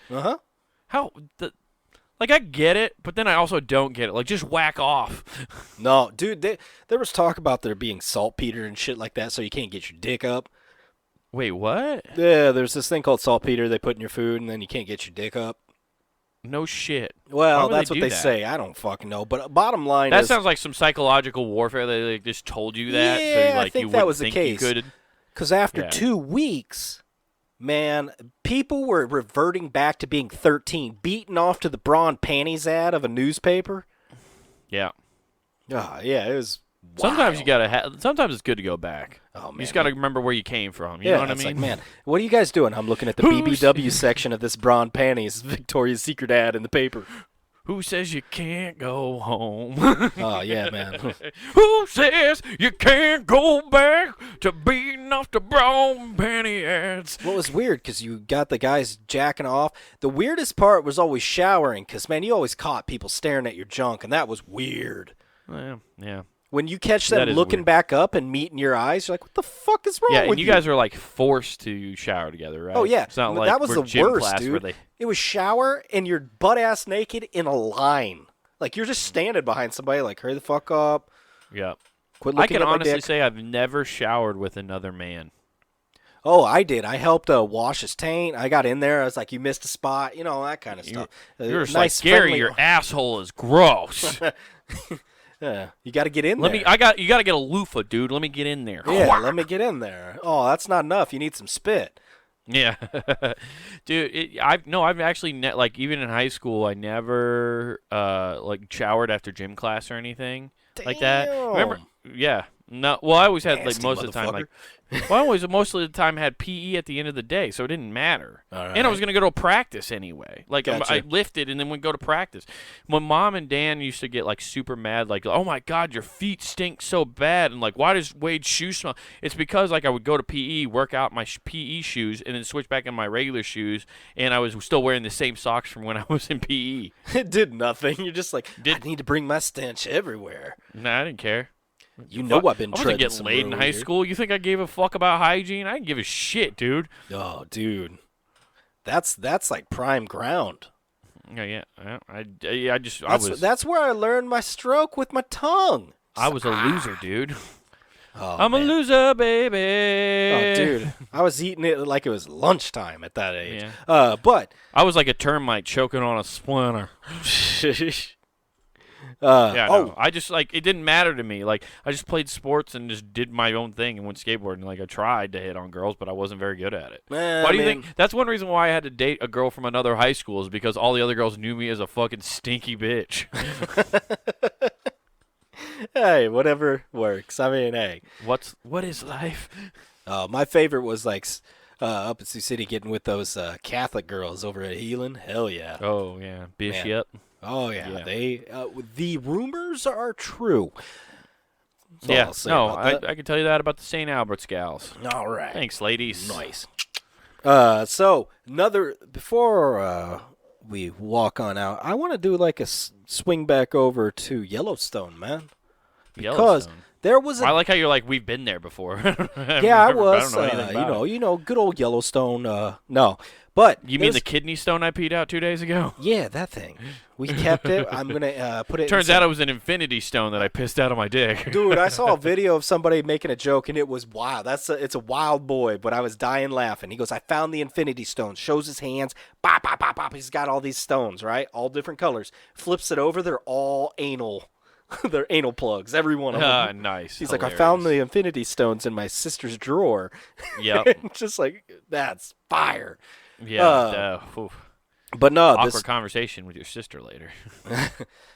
How like I get it, but then I also don't get it. Like just whack off. No, dude, there was talk about there being saltpeter and shit like that, so you can't get your dick up. Wait, what? Yeah, there's this thing called saltpeter they put in your food, and then you can't get your dick up. No shit. Well, that's what they say. I don't fucking know. But bottom line is... That sounds like some psychological warfare. They just told you that. Yeah, so I think that was the case. Because after 2 weeks, man, people were reverting back to being 13, beaten off to the bra and panties ad of a newspaper. Yeah. Yeah, it was wild. Sometimes you gotta sometimes it's good to go back. Oh, man. You just gotta remember where you came from. You know what I mean? Like, man, what are you guys doing? I'm looking at the BBW section of this bra and panties Victoria's Secret ad in the paper. Who says you can't go home? Oh, yeah, man. Who says you can't go back to beating off the brown panty ads? Well, it was weird because you got the guys jacking off. The weirdest part was always showering because, man, you always caught people staring at your junk, and that was weird. Yeah. When you catch them looking back up and meeting your eyes, you're like, what the fuck is wrong with you? Yeah, and you guys are, like, forced to shower together, right? Oh, yeah. It's not like that was the gym worst, class dude. It was shower and you're butt-ass naked in a line. Like, you're just standing behind somebody like, hurry the fuck up. Yeah. Quit looking I can at my honestly dick. say I've never showered with another man. Oh, I did. I helped wash his taint. I got in there. I was like, you missed a spot. That kind of stuff. You're just nice, like, Gary, friendly... your asshole is gross. You got to get in there. You got to get a loofah, dude. Let me get in there. Yeah, let me get in there. Oh, that's not enough. You need some spit. Yeah. Dude, I've actually, like, even in high school, I never, like, showered after gym class or anything like that. Remember? Yeah. No, well, I always had, like, most of the time, like, well, I always, most of the time had PE at the end of the day, so it didn't matter. And I was going to go to practice anyway. Like, gotcha. I lifted and then would go to practice. My mom and Dan used to get, like, super mad, like, oh, my God, your feet stink so bad. And, like, why does Wade's shoes smell? It's because, like, I would go to PE, work out my PE shoes, and then switch back in my regular shoes, and I was still wearing the same socks from when I was in PE. It did nothing. You're just like, I need to bring my stench everywhere. Nah, I didn't care. I've been treading get laid in high school. You think I gave a fuck about hygiene? I didn't give a shit, dude. Oh, dude, that's like prime ground. Yeah. That's where I learned my stroke with my tongue. I was a loser, dude. I'm a loser, baby. Oh, dude, I was eating it like it was lunchtime at that age. Yeah. But I was like a termite choking on a splinter. No. I just, like, it didn't matter to me. Like, I just played sports and just did my own thing and went skateboarding. Like, I tried to hit on girls, but I wasn't very good at it. Why do you think? That's one reason why I had to date a girl from another high school is because all the other girls knew me as a fucking stinky bitch. Hey, whatever works. I mean, hey. What is life? My favorite was, like, up at Sioux City getting with those Catholic girls over at Healing. Hell yeah. Oh, yeah. Bishop. Oh, yeah. They the rumors are true. Yeah, no, I can tell you that about the St. Albert's gals. All right. Thanks, ladies. Nice. So, before we walk on out, I want to do like a swing back over to Yellowstone, man. Because there was I like how you're like, we've been there before. Yeah, I was. I don't know good old Yellowstone. No. But you mean the kidney stone I peed out 2 days ago? Yeah, that thing. We kept it. I'm gonna put it. Turns out it was an infinity stone that I pissed out of my dick. Dude, I saw a video of somebody making a joke, and it was wild. It's a wild boy, but I was dying laughing. He goes, "I found the infinity stone." Shows his hands. Bop, bop, bop, bop. He's got all these stones, right? All different colors. Flips it over. They're all anal. They're anal plugs, every one of them. Nice. He's like, I found the infinity stones in my sister's drawer. Yep. Just like, that's fire. Yeah. But no, awkward conversation with your sister later.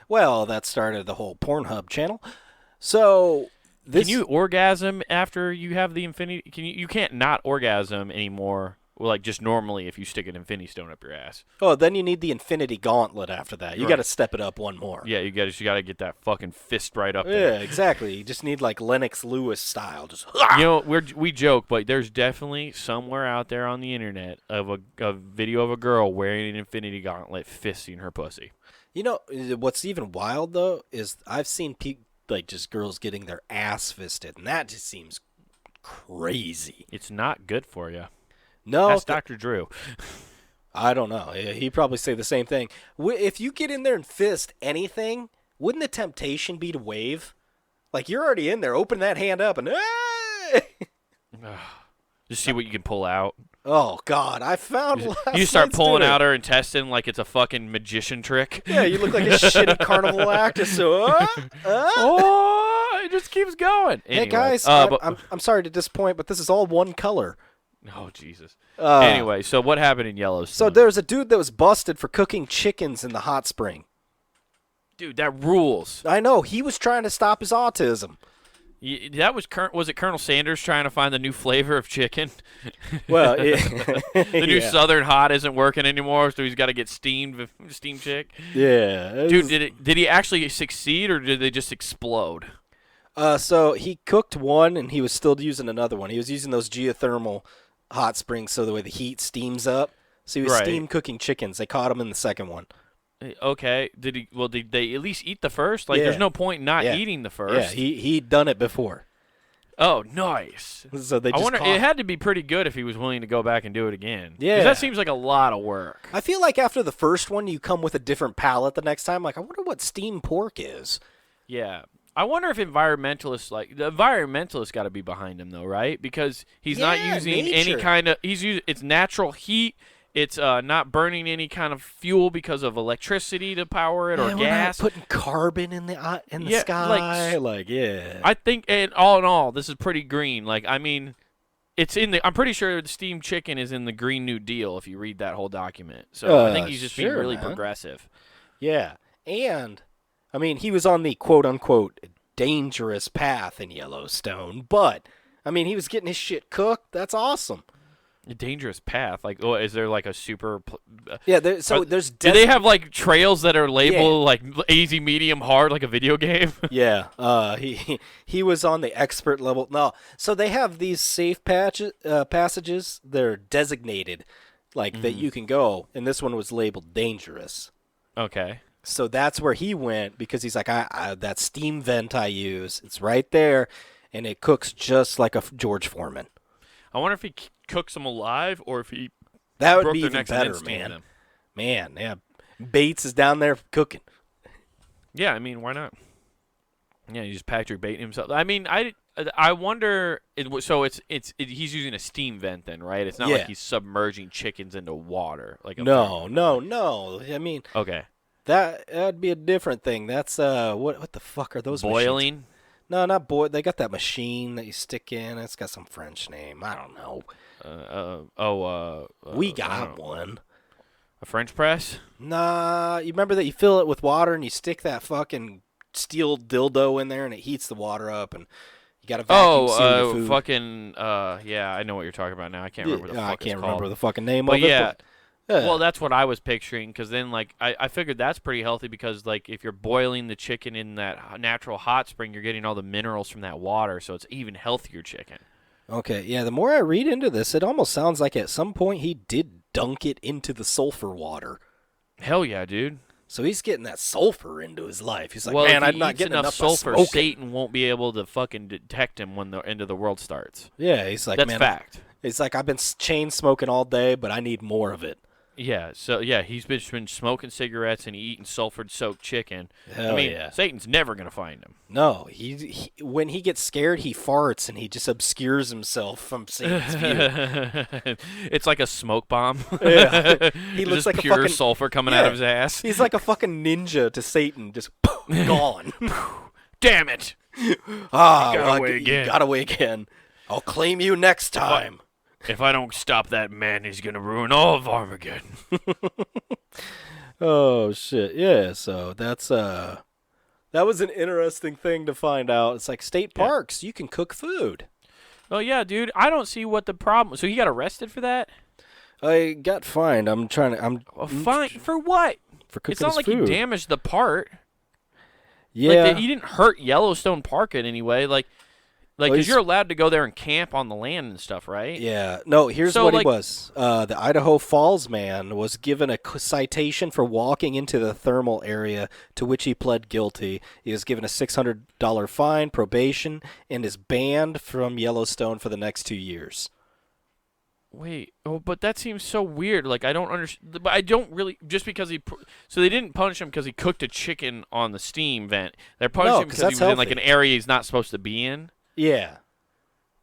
Well, that started the whole Pornhub channel. So can you orgasm after you have the infinity? You can't not orgasm anymore. Well, like just normally if you stick an infinity stone up your ass. Oh, then you need the Infinity Gauntlet after that. You got to step it up one more. Yeah, you got to get that fucking fist right up there. Yeah, exactly. You just need like Lennox Lewis style. Just we joke, but there's definitely somewhere out there on the internet of a video of a girl wearing an Infinity Gauntlet fisting her pussy. You know what's even wild though is I've seen like just girls getting their ass fisted, and that just seems crazy. It's not good for you. No, that's Dr. Drew. I don't know. He'd probably say the same thing. If you get in there and fist anything, wouldn't the temptation be to wave? Like, you're already in there. Open that hand up and... Just see what you can pull out. Oh, God. I found... You start pulling out her intestine like it's a fucking magician trick. Yeah, you look like a shitty carnival actor. So, oh, it just keeps going. Anyway, hey, guys, I'm sorry to disappoint, but this is all one color. Oh, Jesus. Anyway, so what happened in Yellowstone? So there's a dude that was busted for cooking chickens in the hot spring. Dude, that rules. I know. He was trying to stop his autism. That was it Colonel Sanders trying to find the new flavor of chicken? Well, the new Southern Hot isn't working anymore, so he's got to get steamed chick. Yeah. Dude, did he actually succeed, or did they just explode? So he cooked one, and he was still using another one. He was using those geothermal hot springs so the way the heat steams up. So he was steam cooking chickens. They caught him in the second one. Okay. Did they at least eat the first? Like, there's no point not eating the first. Yeah, he'd done it before. Oh, nice. So they just it had to be pretty good if he was willing to go back and do it again. Yeah. 'Cause that seems like a lot of work. I feel like after the first one, you come with a different palate the next time. Like, I wonder what steamed pork is. Yeah. I wonder if environmentalists the environmentalists got to be behind him though, right? Because he's not using any kind of it's natural heat. It's not burning any kind of fuel because of electricity to power it or gas. We're not putting carbon in the sky. Yeah. I think, and all in all, this is pretty green. Like, I mean, it's in the. I'm pretty sure the steamed chicken is in the Green New Deal. If you read that whole document, so I think he's just being really progressive. Yeah, and I mean, he was on the quote unquote dangerous path in Yellowstone, but I mean, he was getting his shit cooked. That's awesome. A dangerous path, like, oh, is there like a super? Yeah, there's. Do they have like trails that are labeled like easy, medium, hard, like a video game? Yeah, he was on the expert level. No, so they have these safe passages. They're designated, like that you can go, and this one was labeled dangerous. Okay. So that's where he went because he's like, that steam vent I use, it's right there, and it cooks just like a George Foreman. I wonder if he cooks them alive or if he that would broke be their even necks better, and man. them. Man, yeah, Bates is down there cooking. Yeah, I mean, why not? Yeah, he just Patrick baiting himself. I mean, I wonder. He's using a steam vent then, right? It's not like he's submerging chickens into water. Like no. I mean, okay, that'd be a different thing. That's what the fuck are those? Boiling? Machines? No, not boil. They got that machine that you stick in. It's got some French name. I don't know. We got one. A French press? Nah, you remember that you fill it with water and you stick that fucking steel dildo in there and it heats the water up and you got to vacuum seal your food. Fucking, yeah, I know what you're talking about now. I can't remember the fuck it's called. I can't remember the fucking name of it. Yeah. Well, that's what I was picturing because then, like, I figured that's pretty healthy because, like, if you're boiling the chicken in that natural hot spring, you're getting all the minerals from that water, so it's even healthier chicken. Okay, yeah, the more I read into this, it almost sounds like at some point he did dunk it into the sulfur water. Hell yeah, dude. So he's getting that sulfur into his life. He's like, well, man, I'm not getting enough sulfur. Satan won't be able to fucking detect him when the end of the world starts. Yeah, he's like, that's man, fact. It's like, I've been chain smoking all day, but I need more of it. Yeah, so yeah, he's been smoking cigarettes and eating sulfur-soaked chicken. Hell yeah. Satan's never gonna find him. No, he when he gets scared, he farts and he just obscures himself from Satan's view. It's like a smoke bomb. Yeah, he looks like pure a fucking sulfur coming out of his ass. He's like a fucking ninja to Satan, just gone. Damn it! You got away again. I'll claim you next time. If I don't stop that man, he's going to ruin all of Armageddon. Oh, shit. Yeah, so that's, that was an interesting thing to find out. It's like state parks, you can cook food. Oh, yeah, dude. I don't see what the problem... So he got arrested for that? I got fined. Fined? For what? For cooking It's not like food. he damaged the park. Yeah. Like, he didn't hurt Yellowstone Park in any way. Like, because you're allowed to go there and camp on the land and stuff, right? Yeah. No, here's what he was. The Idaho Falls man was given a citation for walking into the thermal area, to which he pled guilty. He was given a $600 fine, probation, and is banned from Yellowstone for the next 2 years. Wait. Oh, but that seems so weird. Like, I don't understand. But I don't really... Just because he... So they didn't punish him because he cooked a chicken on the steam vent. They're punishing him because he was in, like, an area he's not supposed to be in. Yeah.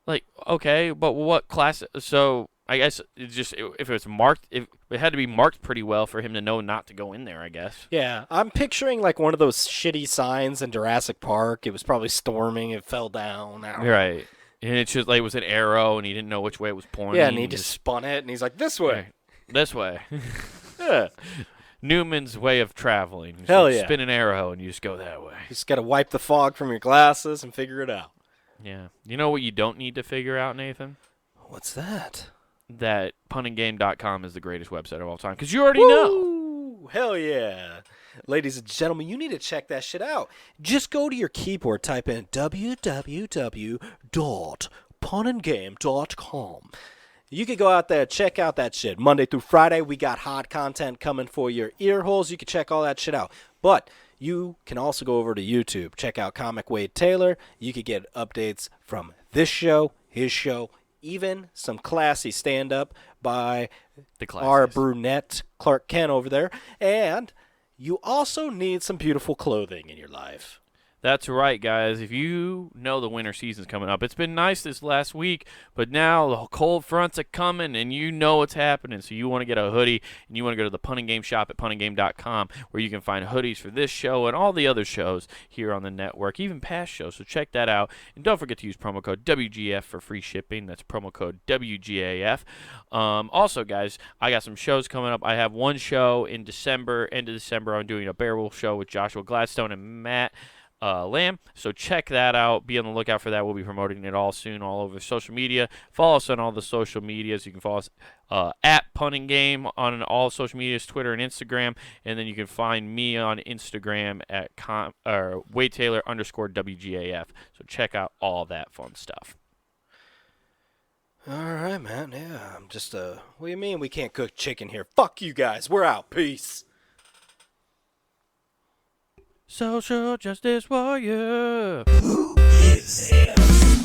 Like, okay, but what class? So I guess it's just if it's marked, if it had to be marked pretty well for him to know not to go in there. I guess. Yeah, I'm picturing like one of those shitty signs in Jurassic Park. It was probably storming. It fell down. Right, and it's just like it was an arrow, and he didn't know which way it was pointing. Yeah, and he just spun it, and he's like, "This way, this way." Yeah. Newman's way of traveling. Hell yeah. Spin an arrow, and you just go that way. You just got to wipe the fog from your glasses and figure it out. Yeah. You know what you don't need to figure out, Nathan? What's that? That punandgame.com is the greatest website of all time. Because you already know. Hell yeah. Ladies and gentlemen, you need to check that shit out. Just go to your keyboard, type in www.punandgame.com. You can go out there, check out that shit. Monday through Friday, we got hot content coming for your ear holes. You can check all that shit out. But you can also go over to YouTube. Check out Comic Wade Taylor. You could get updates from this show, his show, even some classy stand-up by our brunette Clark Kent over there. And you also need some beautiful clothing in your life. That's right, guys. If you know the winter season's coming up, it's been nice this last week, but now the cold fronts are coming, and you know what's happening. So you want to get a hoodie, and you want to go to the Punning Game shop at punninggame.com, where you can find hoodies for this show and all the other shows here on the network, even past shows. So check that out. And don't forget to use promo code WGF for free shipping. That's promo code WGAF. Also, guys, I got some shows coming up. I have one show in December, end of December. I'm doing a Beowulf show with Joshua Gladstone and Matt Lamb. So check that out. Be on the lookout for that. We'll be promoting it all soon, all over social media. Follow us on all the social medias. You can follow us at Punning Game on all social medias, Twitter and Instagram, and then you can find me on Instagram at Wade Taylor _WGAF. So check out all that fun stuff. All right, man. Yeah, I'm just what do you mean we can't cook chicken here? Fuck you guys. We're out. Peace. Social justice warrior. Who is this?